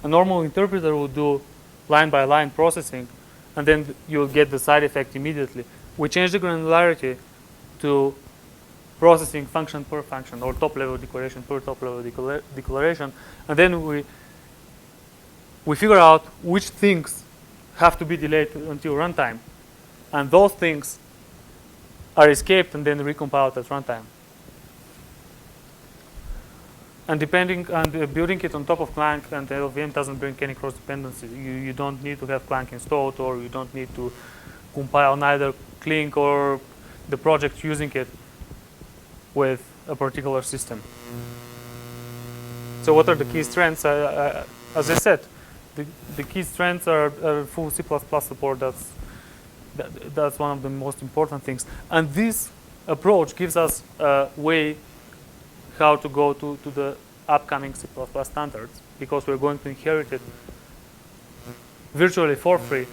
a normal interpreter would do line-by-line processing, and then you'll get the side effect immediately. We changed the granularity to processing function per function, or top-level declaration per top-level declaration, and then we figure out which things have to be delayed until runtime, and those things are escaped and then recompiled at runtime. And depending on building it on top of Clang and LLVM doesn't bring any cross dependencies. You don't need to have Clang installed, or you don't need to compile neither Cling or the project using it with a particular system. So what are the key strengths? As I said, the key strengths are full C++ support. That's one of the most important things. And this approach gives us a way how to go to the upcoming C++ standards, because we're going to inherit it virtually for free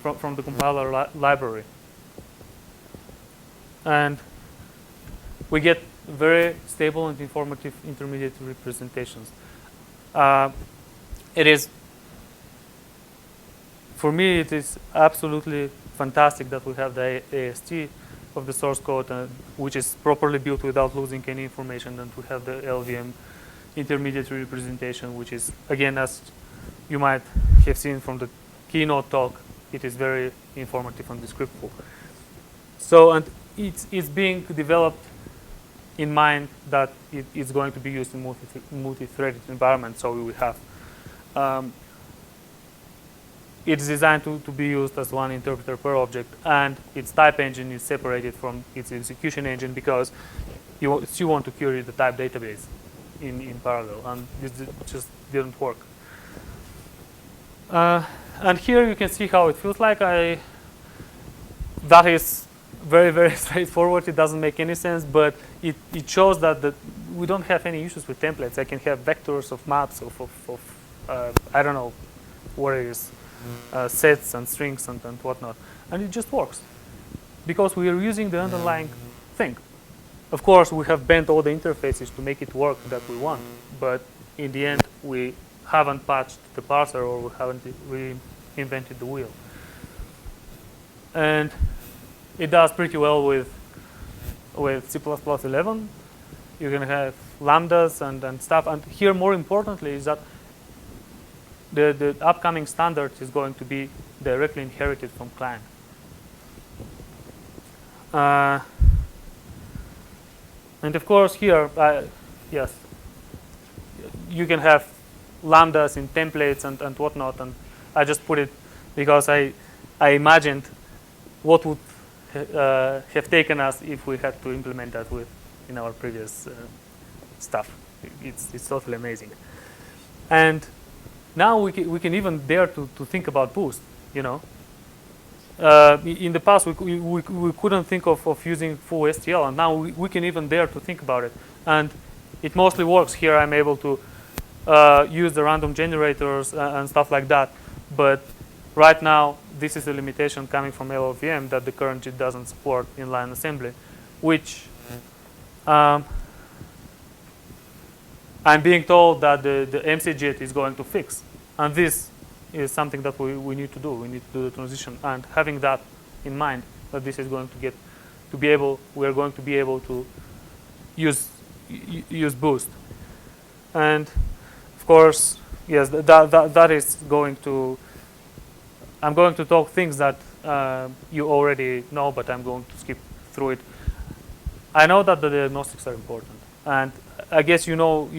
from the compiler library. And we get very stable and informative intermediate representations. It is, for me, it is absolutely fantastic that we have the AST of the source code, which is properly built without losing any information, and we have the LLVM intermediate representation, which is, again, as you might have seen from the keynote talk, it is very informative and descriptive. So, and it's being developed in mind that it's going to be used in multi-threaded environment. So we have, it's designed to be used as one interpreter per object, and its type engine is separated from its execution engine, because you still want to query the type database in parallel, and this just didn't work. And here you can see how it feels like. That is very, very straightforward. It doesn't make any sense, but it shows that we don't have any issues with templates. I can have vectors of maps of I don't know what it is, sets and strings and whatnot, and it just works because we are using the underlying thing. Of course, we have bent all the interfaces to make it work that we want, but in the end, we haven't patched the parser or we haven't reinvented the wheel. And it does pretty well with C++ 11. You can have lambdas and stuff. And here, more importantly, is that the upcoming standard is going to be directly inherited from Clang. And of course, here, yes, you can have lambdas in templates and whatnot. And I just put it because I imagined what would have taken us if we had to implement that in our previous stuff. It's totally amazing. And now we can even dare to think about Boost. You know, in the past we couldn't think of using full STL, and now we can even dare to think about it. And it mostly works. Here I'm able to use the random generators and stuff like that. But right now, this is a limitation coming from LLVM that the current JIT doesn't support inline assembly, which I'm being told that the MC JIT is going to fix. And this is something that we need to do. We need to do the transition. And having that in mind, that this is going to get to be able, we're going to be able to use Boost. And of course, yes, that is going to, I'm going to talk things that you already know, but I'm going to skip through it. I know that the diagnostics are important, and I guess you know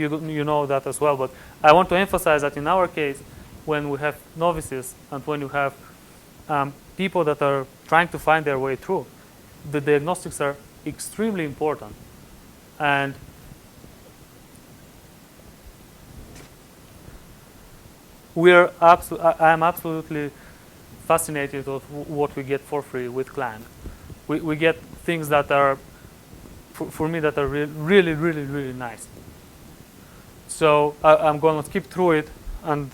that as well. But I want to emphasize that in our case, when we have novices and when you have people that are trying to find their way through, the diagnostics are extremely important. And I am absolutely fascinated with what we get for free with Clang. We get things that are, for me, that are really, really, really nice. So I'm going to skip through it, and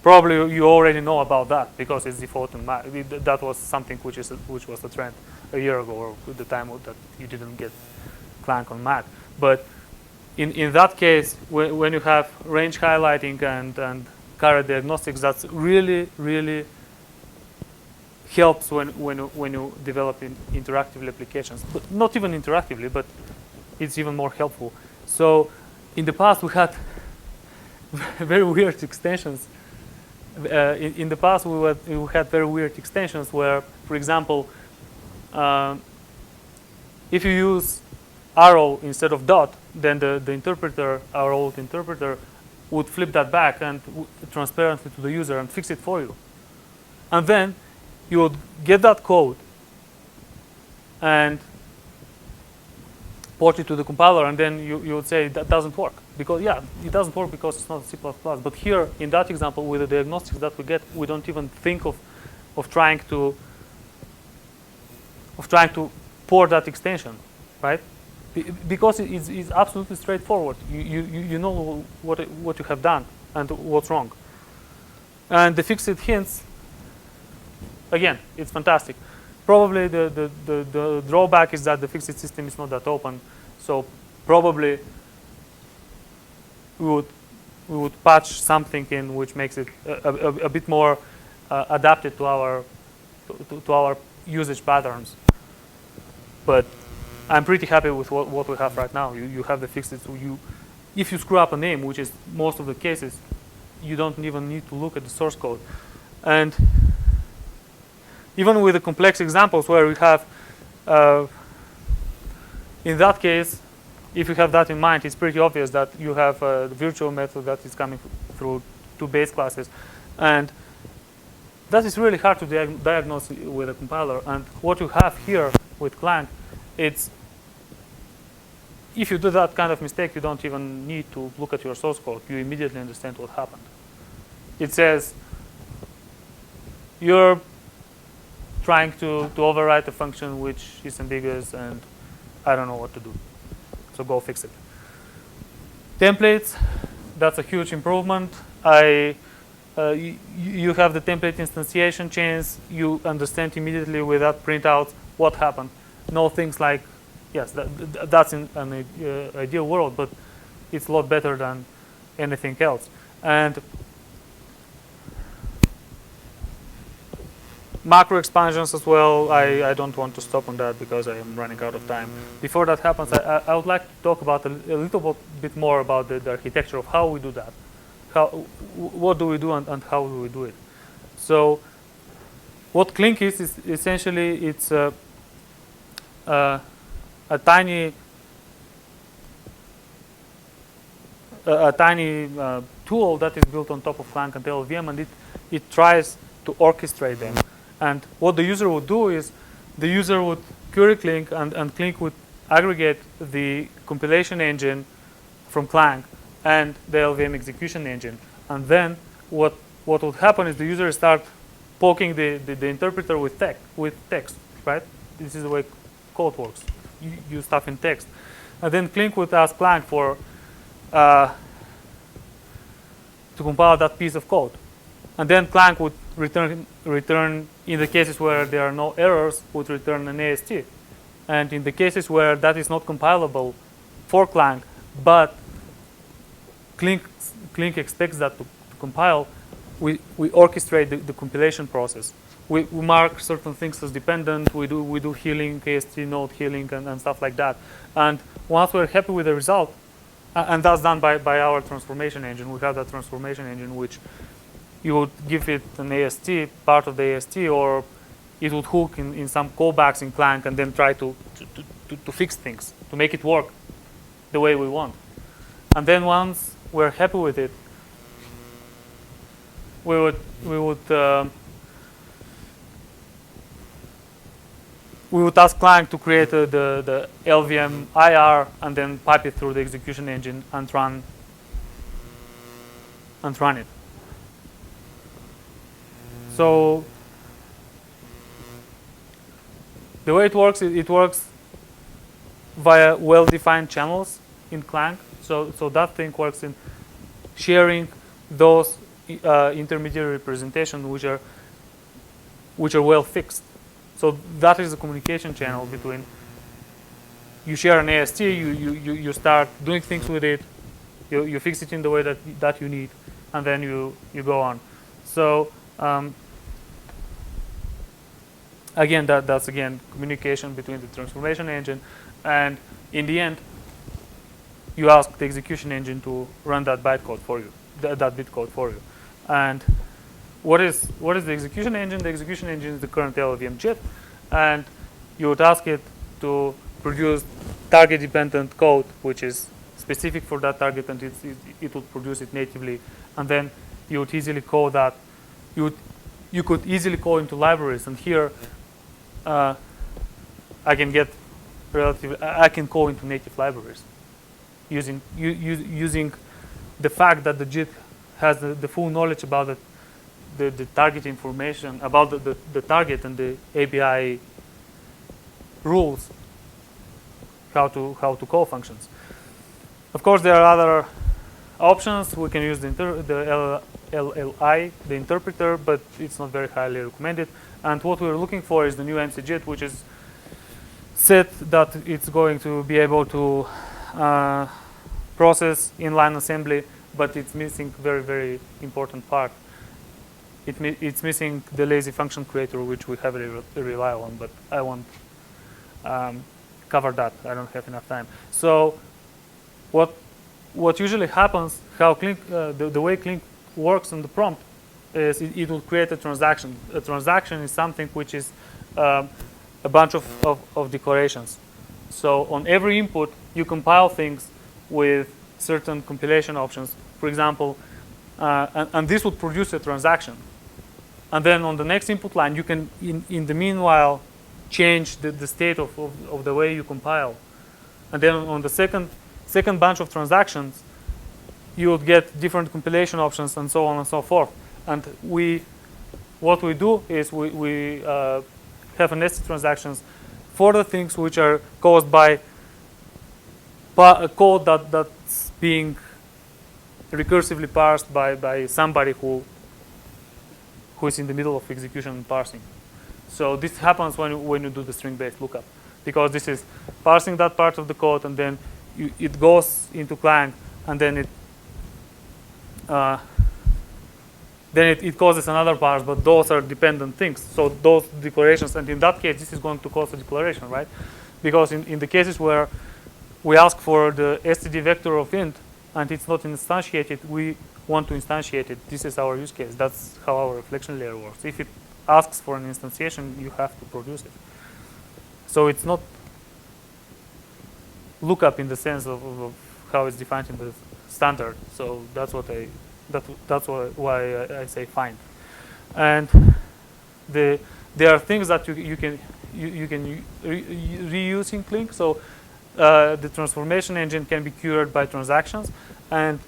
probably you already know about that because it's default in Mac. That was something which was a trend a year ago, or at the time that you didn't get Clang on Mac. But in that case, when you have range highlighting and carrier diagnostics, that's really, really helps when you develop interactive applications. But not even interactively, but it's even more helpful. So in the past, we had very weird extensions. In the past, we had very weird extensions where, for example, if you use arrow instead of dot, then the interpreter, our old interpreter, would flip that back and transparently to the user and fix it for you. And then you would get that code and port it to the compiler, and then you would say that doesn't work. Because, yeah, it doesn't work because it's not C++. But here, in that example, with the diagnostics that we get, we don't even think of trying to port that extension, right? Because it's absolutely straightforward. You know what you have done and what's wrong. And the fixed hints, again, it's fantastic. Probably the drawback is that the fixed system is not that open. So probably we would patch something in which makes it a bit more adapted to our usage patterns. But I'm pretty happy with what we have right now. You have the fixed. So if you screw up a name, which is most of the cases, you don't even need to look at the source code. And even with the complex examples where we have, in that case, if you have that in mind, it's pretty obvious that you have the virtual method that is coming through two base classes. And that is really hard to diagnose with a compiler. And what you have here with Clang, it's, if you do that kind of mistake, you don't even need to look at your source code. You immediately understand what happened. It says you're trying to overwrite a function which is ambiguous, and I don't know what to do. So go fix it. Templates, that's a huge improvement. You have the template instantiation chains. You understand immediately without printouts what happened. No things like, yes, that's in an ideal world, but it's a lot better than anything else. And macro expansions as well, I don't want to stop on that because I am running out of time. Before that happens, I would like to talk about a little bit more about the architecture of how we do that. What do we do and how do we do it? So what Clink is essentially it's a tiny tool that is built on top of Clang and LLVM, and it tries to orchestrate them. And what the user would do is the user would query Clink, and Clink would aggregate the compilation engine from Clang and the LLVM execution engine. And then what would happen is the user start poking the interpreter with text, right? This is the way code works. You use stuff in text. And then Clink would ask Clang to compile that piece of code. And then Clang would return in the cases where there are no errors, would return an AST. And in the cases where that is not compilable for Clang, but Clink expects that to compile, we orchestrate the compilation process. We mark certain things as dependent. We do healing, AST node healing, and stuff like that. And once we're happy with the result, and that's done by our transformation engine. We have that transformation engine which you would give it an AST, part of the AST, or it would hook in some callbacks in Clang and then try to fix things, to make it work the way we want. And then once we're happy with it, we would ask Clang to create the LVM IR and then pipe it through the execution engine and run it. So the way it works via well-defined channels in Clang. So that thing works in sharing those intermediary representations which are well fixed. So that is the communication channel between you share an AST, you start doing things with it, you fix it in the way that you need, and then you go on. So again, that's communication between the transformation engine, and in the end, you ask the execution engine to run that bytecode for you, that bitcode for you. And what is the execution engine? The execution engine is the current LLVM JIT, and you would ask it to produce target-dependent code, which is specific for that target, and it would produce it natively. And then you would easily call that. You could easily call into libraries, and here I can call into native libraries using the fact that the JIT has the full knowledge about the target information, about the target and the API rules, how to call functions. Of course, there are other options. We can use the LLI, the interpreter, but it's not very highly recommended. And what we're looking for is the new MCJIT, which is set that it's going to be able to process inline assembly, but it's missing very, very important part. It's missing the lazy function creator, which we heavily rely on, but I won't cover that. I don't have enough time. So what usually happens, how Clink, the way Clink works on the prompt is it will create a transaction. A transaction is something which is a bunch of declarations. So on every input, you compile things with certain compilation options. For example, and this would produce a transaction. And then on the next input line, you can, in the meanwhile, change the state of the way you compile. And then on the second bunch of transactions, you would get different compilation options and so on and so forth. And what we do is we have nested transactions for the things which are caused by a code that's being recursively parsed by somebody who is in the middle of execution and parsing. So this happens when you do the string-based lookup, because this is parsing that part of the code, and then it goes into Clang and then it causes another parse, but those are dependent things. So those declarations, and in that case, this is going to cause a declaration, right? Because in the cases where we ask for the std vector of int, and it's not instantiated, we want to instantiate it. This is our use case. That's how our reflection layer works. If it asks for an instantiation, you have to produce it. So it's not lookup in the sense of how it's defined in the standard. So that's what why I say find. And there are things that you can reuse in Clink. So the transformation engine can be queried by transactions, and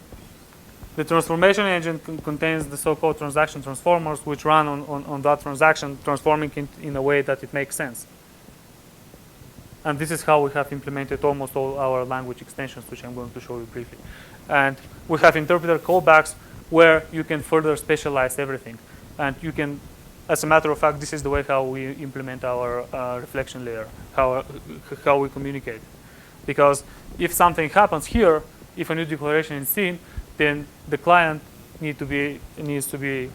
the transformation engine contains the so-called transaction transformers, which run on that transaction, transforming it in a way that it makes sense. And this is how we have implemented almost all our language extensions, which I'm going to show you briefly. And we have interpreter callbacks where you can further specialize everything. And you can, as a matter of fact, this is the way how we implement our reflection layer, how we communicate. Because if something happens here, if a new declaration is seen, then the client needs to be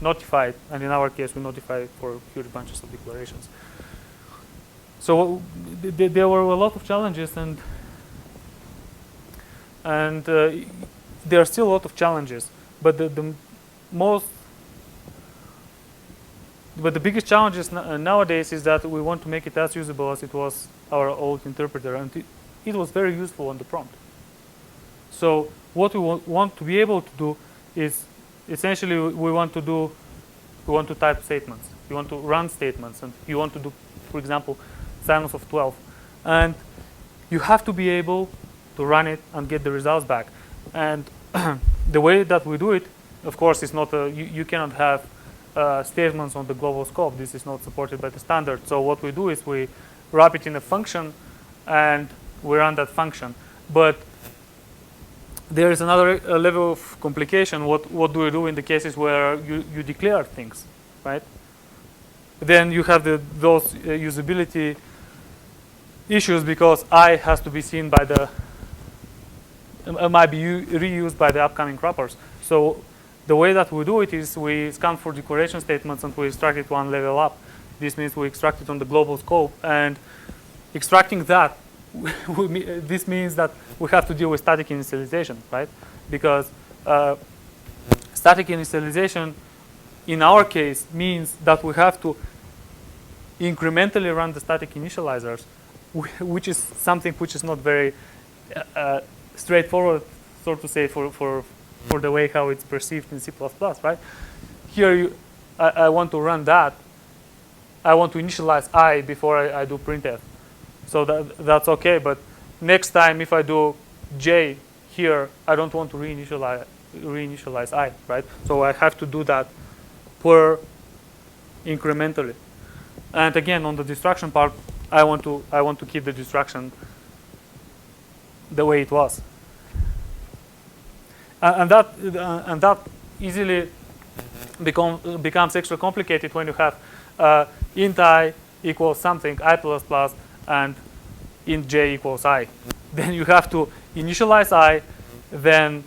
notified. And in our case, we notify for huge bunches of declarations. So there were a lot of challenges, and there are still a lot of challenges. But the biggest challenges nowadays is that we want to make it as usable as it was our old interpreter, and it was very useful on the prompt. So what we want to be able to do is essentially we want to type statements. You want to run statements, and you want to do, for example, silence of 12, and you have to be able to run it and get the results back. And the way that we do it, of course, is not you cannot have statements on the global scope. This is not supported by the standard. So what we do is we wrap it in a function, and we run that function. But there is another level of complication. What do we do in the cases where you declare things, right? Then you have those usability issues, because I has to be seen by might be reused by the upcoming wrappers. So the way that we do it is we scan for declaration statements, and we extract it one level up. This means we extract it on the global scope, and extracting that, this means that we have to deal with static initialization, right? Because static initialization, in our case, means that we have to incrementally run the static initializers, which is something which is not very straightforward, so to say, for the way how it's perceived in C++, right? Here, I want to run that. I want to initialize I before I do printf. So that's okay, but next time if I do J here, I don't want to reinitialize I, right? So I have to do that per incrementally. And again, on the destruction part, I want to keep the destruction the way it was. And that easily becomes extra complicated when you have int I equals something, I plus plus, and int j equals I. Then you have to initialize I, then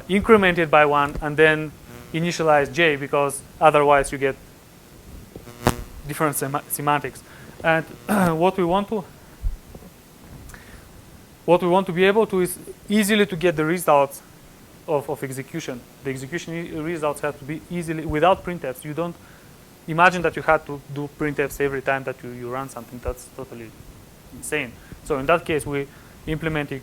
increment it by 1, and then initialize j, because otherwise you get different semantics. And what we want to be able to is easily to get the results of execution. The execution results have to be easily, without printfs. You don't imagine that you have to do printfs every time that you run something. That's totally insane. So in that case, we implemented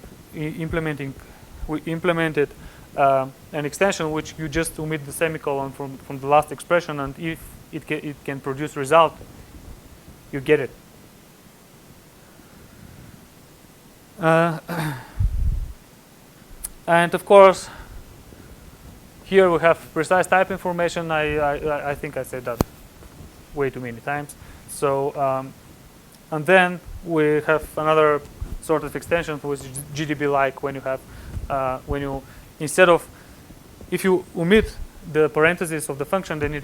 an extension which you just omit the semicolon from the last expression, and if it can produce result, you get it. And of course, here we have precise type information. I think I said that way too many times. So, and then we have another sort of extension which is GDB-like, when you have, instead of, if you omit the parentheses of the function, then it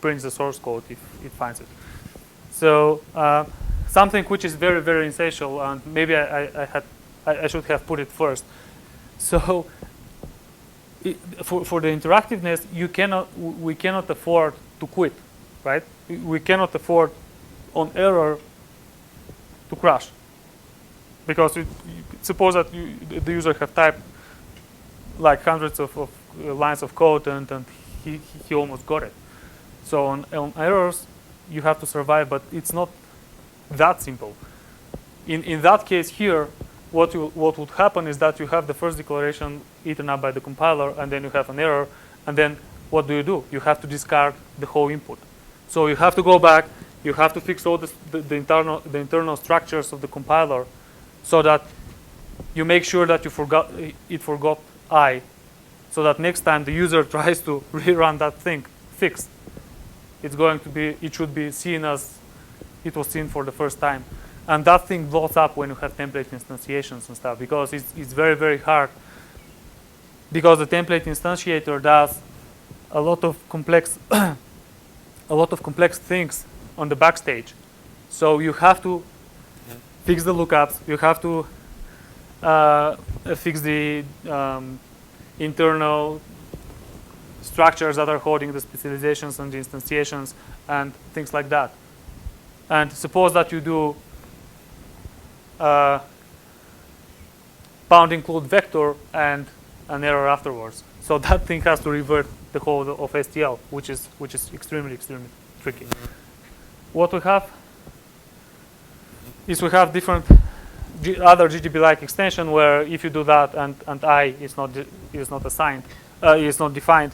prints the source code if it finds it. So something which is very, very essential, and maybe I should have put it first. So for the interactiveness, we cannot afford to quit, right? We cannot afford on error to crash, because suppose that the user have typed like hundreds of lines of code and he almost got it. So on errors, you have to survive, but it's not that simple. In that case here, what would happen is that you have the first declaration eaten up by the compiler, and then you have an error, and then what do? You have to discard the whole input. So you have to go back, you have to fix all the internal structures of the compiler, so that you make sure that it forgot I, so that next time the user tries to rerun that thing fixed, it should be seen as it was seen for the first time. And that thing blows up when you have template instantiations and stuff, because it's very, very hard, because the template instantiator does a lot of complex things on the backstage. So you have to fix the lookups, you have to fix the internal structures that are holding the specializations and the instantiations and things like that. And suppose that you do bound include vector and an error afterwards. So that thing has to revert the whole of STL, which is extremely tricky. What we have is we have different other GDB-like extension where if you do that and I is not assigned, is not defined,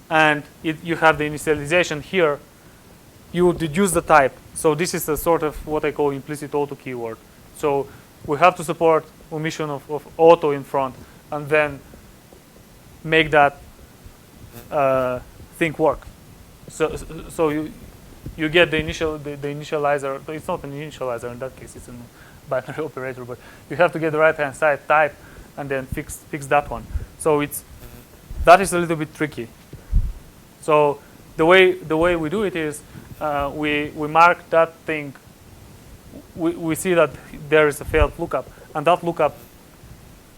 and you have the initialization here, you deduce the type. So this is a sort of what I call implicit auto keyword. So we have to support omission of auto in front, and then make that thing work. So you get the initializer. It's not an initializer in that case. It's a binary operator, but you have to get the right-hand side type and then fix that one. So that is a little bit tricky. So the way we do it is we mark that thing. We see that there is a failed lookup, and that lookup,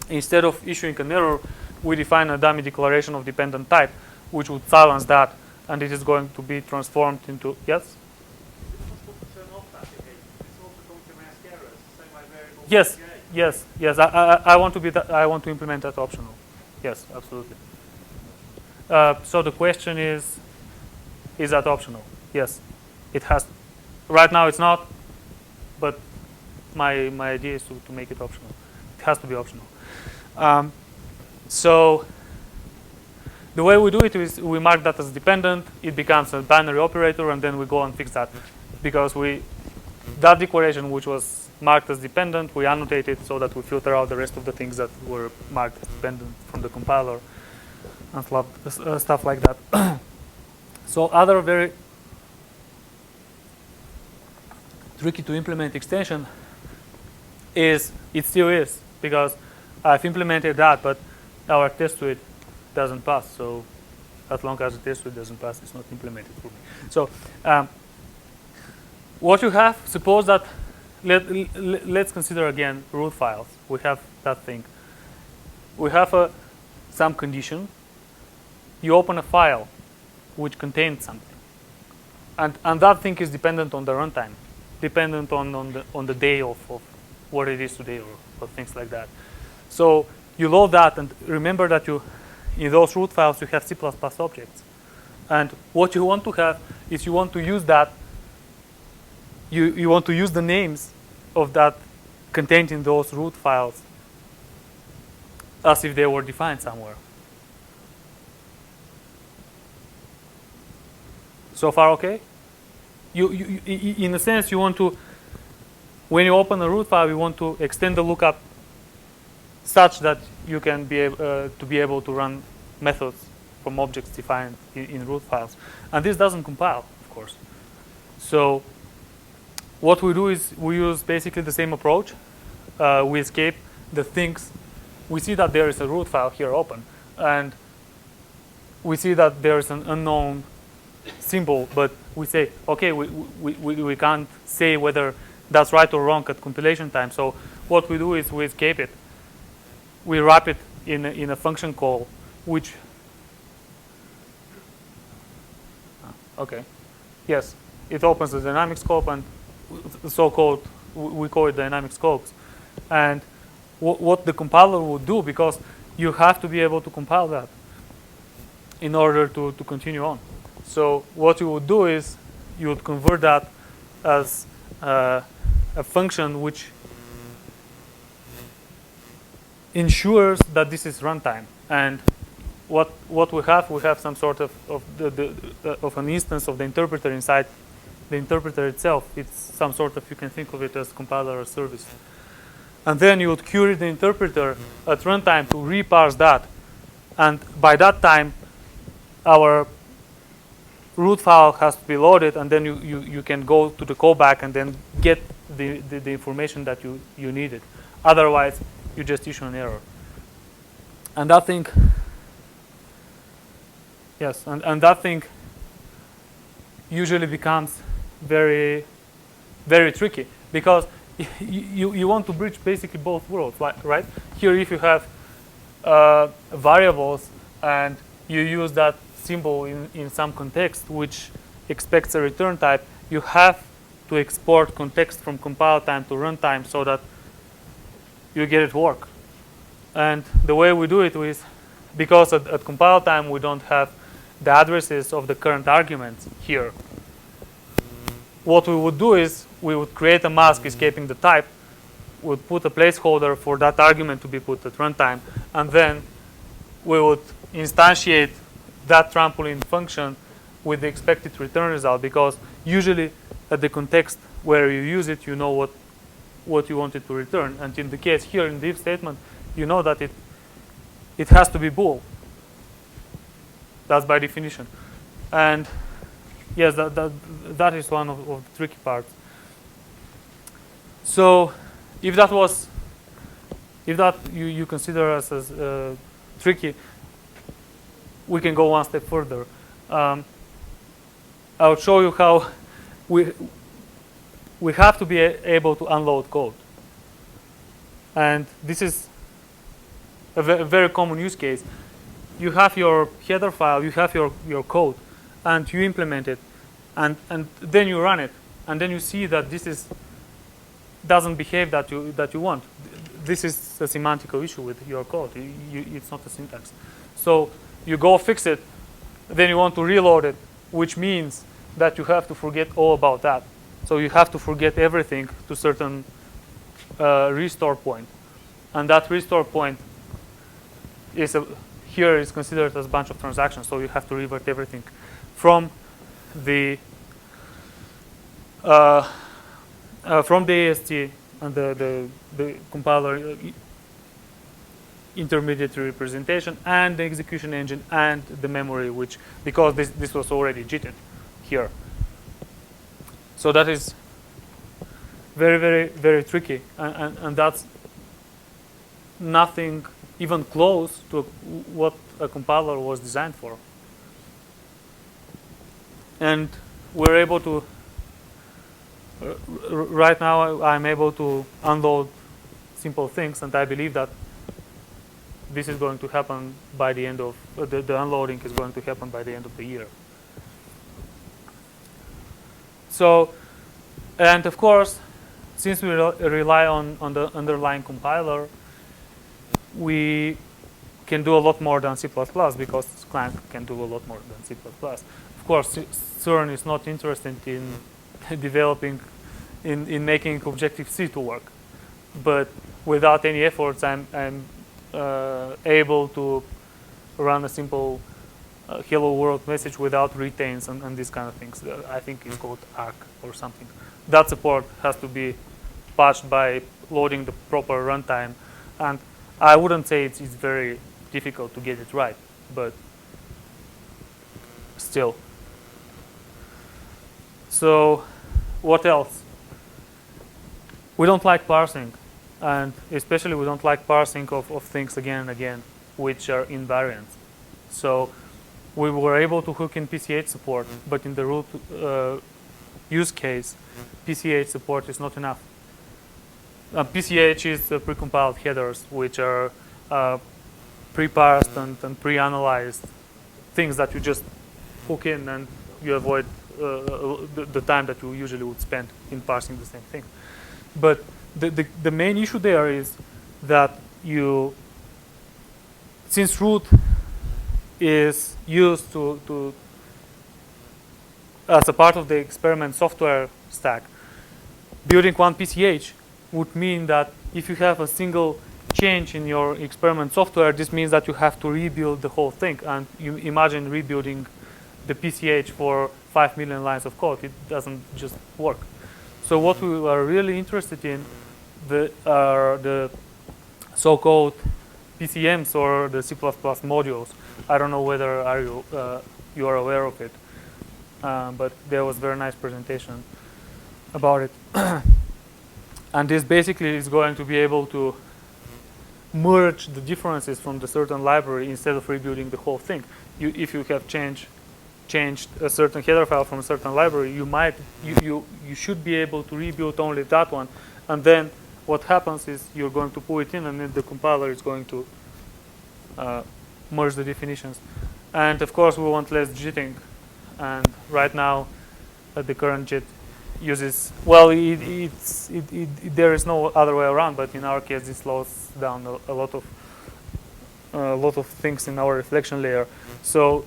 instead of issuing an error, we define a dummy declaration of dependent type, which would silence that, and it is going to be transformed into yes. Yes. I want to implement that optional. Yes, absolutely. So the question is that optional? Yes, it has. Right now it's not, but my idea is to make it optional. It has to be optional. So the way we do it is we mark that as dependent. It becomes a binary operator, and then we go and fix that, because that declaration which was marked as dependent, we annotate it so that we filter out the rest of the things that were marked as dependent from the compiler and stuff like that. So other very tricky to implement extension it still is, because I've implemented that, but our test suite doesn't pass. So as long as the test suite doesn't pass, it's not implemented for me. So what you have, suppose that let's consider again root files. We have that thing. We have some condition. You open a file which contains something, and that thing is dependent on the runtime, dependent on the day of what it is today, or things like that. So you load that, and remember that in those root files you have C++ objects, and what you want to have is you want to use that. You want to use the names of that contained in those root files as if they were defined somewhere. So far, okay? In a sense, you want to, when you open a root file, you want to extend the lookup such that you can be able to run methods from objects defined in root files. And this doesn't compile, of course. So what we do is we use basically the same approach. We escape the things. We see that there is a root file here open, and we see that there is an unknown symbol, but we say, okay, we can't say whether that's right or wrong at compilation time. So what we do is we escape it, we wrap it in a function call, which, okay, yes, it opens the dynamic scope and the so-called, we call it dynamic scopes. And what the compiler would do, because you have to be able to compile that in order to continue on. So what you would do is you would convert that as a function which ensures that this is runtime. And what we have some sort of an instance of the interpreter inside the interpreter itself. It's some sort of, you can think of it as compiler or service. And then you would query the interpreter at runtime to reparse that. And by that time, our root file has to be loaded, and then you can go to the callback and then get the information that you needed. Otherwise, you just issue an error. And that thing, yes, and that thing usually becomes very, very tricky, because you want to bridge basically both worlds, right? Here, if you have variables and you use that symbol in some context which expects a return type, you have to export context from compile time to runtime so that you get it work. And the way we do it is, because at compile time we don't have the addresses of the current arguments here, what we would do is we would create a mask escaping the type, would put a placeholder for that argument to be put at runtime, and then we would instantiate that trampoline function with the expected return result, because usually at the context where you use it, you know what you want it to return. And in the case here in the if statement, you know that it has to be bool. That's by definition. And yes, that is one of the tricky parts. So if that you consider as tricky, we can go one step further. I'll show you how we have to be able to unload code. And this is a very common use case. You have your header file, you have your code, and you implement it, and then you run it, and then you see that this doesn't behave that you want. This is a semantical issue with your code. It's not a syntax. So you go fix it, then you want to reload it, which means that you have to forget all about that. So you have to forget everything to certain restore point, and that restore point is here is considered as a bunch of transactions. So you have to revert everything from the AST and the compiler intermediate representation and the execution engine and the memory, which, because this was already JITed here. So that is very, very, very tricky, and that's nothing even close to what a compiler was designed for. And we're able to, right now I'm able to unload simple things, and I believe that this is going to happen by the end of, the unloading is going to happen by the end of the year. So, and of course, since we rely on the underlying compiler, we can do a lot more than C++, because Clang can do a lot more than C++. Of course, CERN is not interested in developing, in making Objective-C to work. But without any efforts, I'm able to run a simple hello world message without retains and these kind of things. I think it's called ARC or something. That support has to be patched by loading the proper runtime. And I wouldn't say it's very difficult to get it right, but still. So what else? We don't like parsing, and especially we don't like parsing of things again and again, which are invariants. So we were able to hook in PCH support, but in the root use case, PCH support is not enough. PCH is precompiled headers, which are pre-parsed and pre-analyzed things that you just hook in, and you avoid the time that you usually would spend in parsing the same thing. But the main issue there is that since root is used as a part of the experiment software stack, building one PCH would mean that if you have a single change in your experiment software, this means that you have to rebuild the whole thing. And you imagine rebuilding the PCH for 5 million lines of code. It doesn't just work. So what we are really interested in are the so-called PCMs, or the C++ modules. I don't know whether you are aware of it, but there was a very nice presentation about it. And this basically is going to be able to merge the differences from the certain library instead of rebuilding the whole thing. If you have changed a certain header file from a certain library, you should be able to rebuild only that one, and then what happens is you're going to pull it in, and then the compiler is going to merge the definitions. And of course, we want less jitting. And right now, the current JIT uses, well, there is no other way around. But in our case, it slows down a lot of things in our reflection layer. So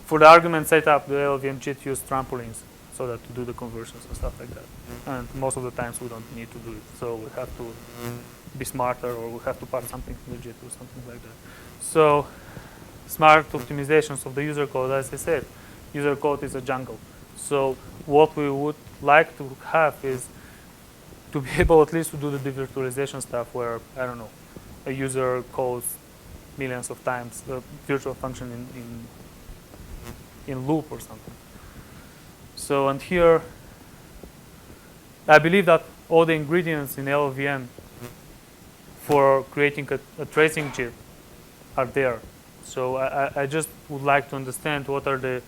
for the argument setup, the LLVM JIT uses trampolines so that to do the conversions and stuff like that. And most of the times we don't need to do it. So we have to be smarter, or we have to pass something to the JIT or something like that. So smart optimizations of the user code, as I said, user code is a jungle. So what we would like to have is to be able at least to do the devirtualization stuff, where, I don't know, a user calls millions of times a virtual function in loop or something. So, and here, I believe that all the ingredients in LLVM for creating a tracing JIT are there. So I just would like to understand what are the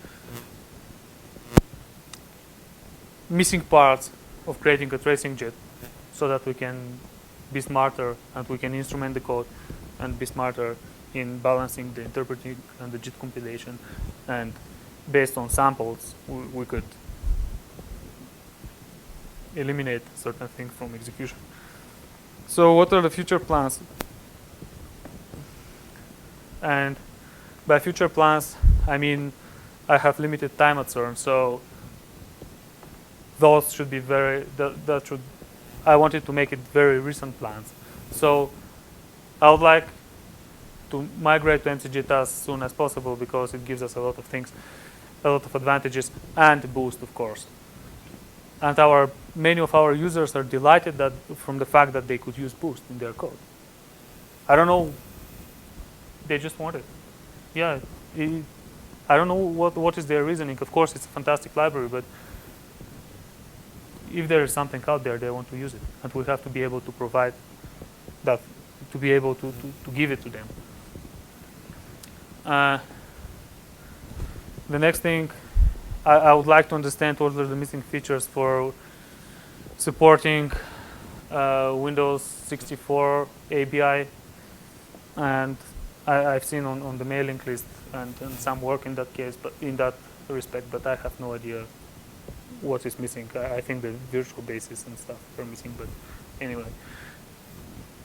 missing parts of creating a tracing JIT, so that we can be smarter and we can instrument the code and be smarter in balancing the interpreting and the JIT compilation. And based on samples, we could eliminate certain things from execution. So what are the future plans? And by future plans, I mean I have limited time at CERN, so those should be I wanted to make it very recent plans. So I would like to migrate to MCJIT as soon as possible, because it gives us a lot of things, a lot of advantages, and Boost, of course. And many of our users are delighted from the fact that they could use Boost in their code. I don't know, they just want it. Yeah, I don't know what is their reasoning. Of course, it's a fantastic library, but if there is something out there, they want to use it, and we have to be able to provide that, to be able to give it to them. The next thing, I would like to understand what are the missing features for supporting Windows 64 ABI, and I've seen on the mailing list and some work in that case, but in that respect, but I have no idea what is missing. I think the virtual bases and stuff are missing, but anyway.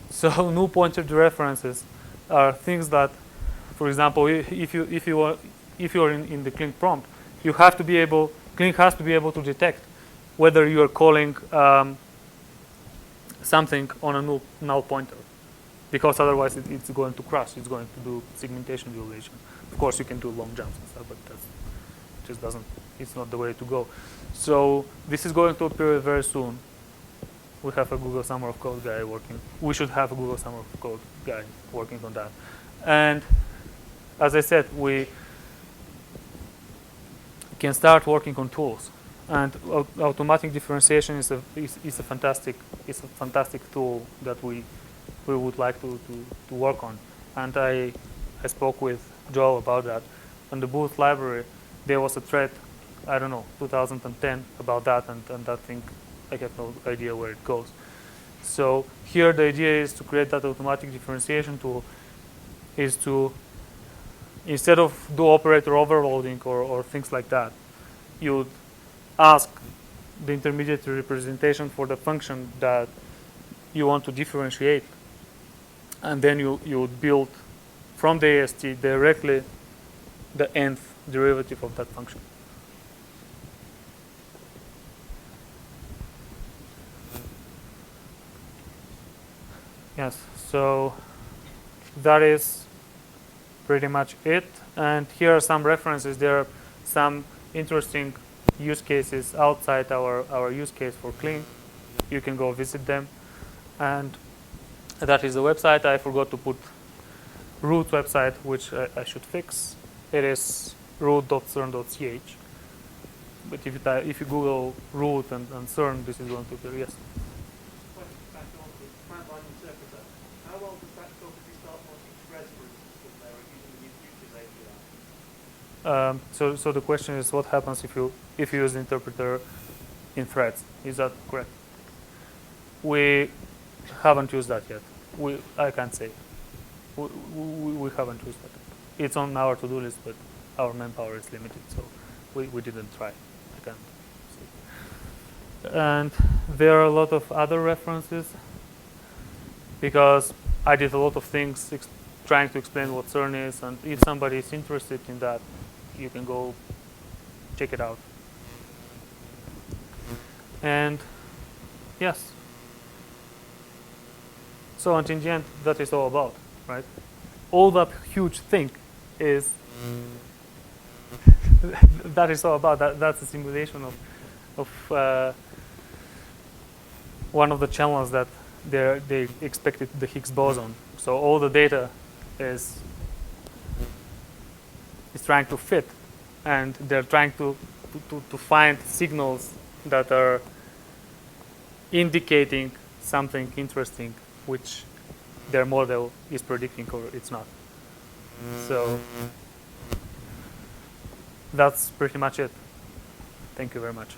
So null pointer dereferences are things that, for example, if you are in the Clink prompt, you have to be able, Clink has to be able to detect whether you are calling something on a null pointer, because otherwise it's going to crash. It's going to do segmentation violation. Of course, you can do long jumps and stuff, but that just doesn't. It's not the way to go. So this is going to appear very soon. We have a Google Summer of Code guy working. We should have a Google Summer of Code guy working on that. And as I said, we can start working on tools. And automatic differentiation is a fantastic tool that we would like to work on. And I spoke with Joel about that. On the Booth library, there was a thread, I don't know, 2010 about that, and that thing, I have no idea where it goes. So here the idea is to create that automatic differentiation tool is to, instead of do operator overloading or things like that, you'd ask the intermediate representation for the function that you want to differentiate, and then you would build from the AST directly the nth derivative of that function. Yes, so that is pretty much it. And here are some references. There are some interesting use cases outside our use case for Clean. You can go visit them. And that is the website. I forgot to put root website, which I should fix. It is root.cern.ch. But if you Google root and CERN, this is going to appear. Yes. Back on the frontline interpreter. How well does that talk if you start launching threads, for instance, when they're using the futures API? So the question is, what happens if you use the interpreter in threads? Is that correct? We haven't used that yet. I can't say. We haven't used that. It's on our to-do list, but our manpower is limited, so we didn't try. I can't say. And there are a lot of other references because I did a lot of things trying to explain what CERN is, and if somebody is interested in that, you can go check it out. And yes. So, and in the end, that is all about, right? All that huge thing is that is all about. That's a simulation of one of the channels that they expected the Higgs boson. So all the data is trying to fit, and they're trying to find signals that are indicating something interesting, which their model is predicting or it's not. So that's pretty much it. Thank you very much.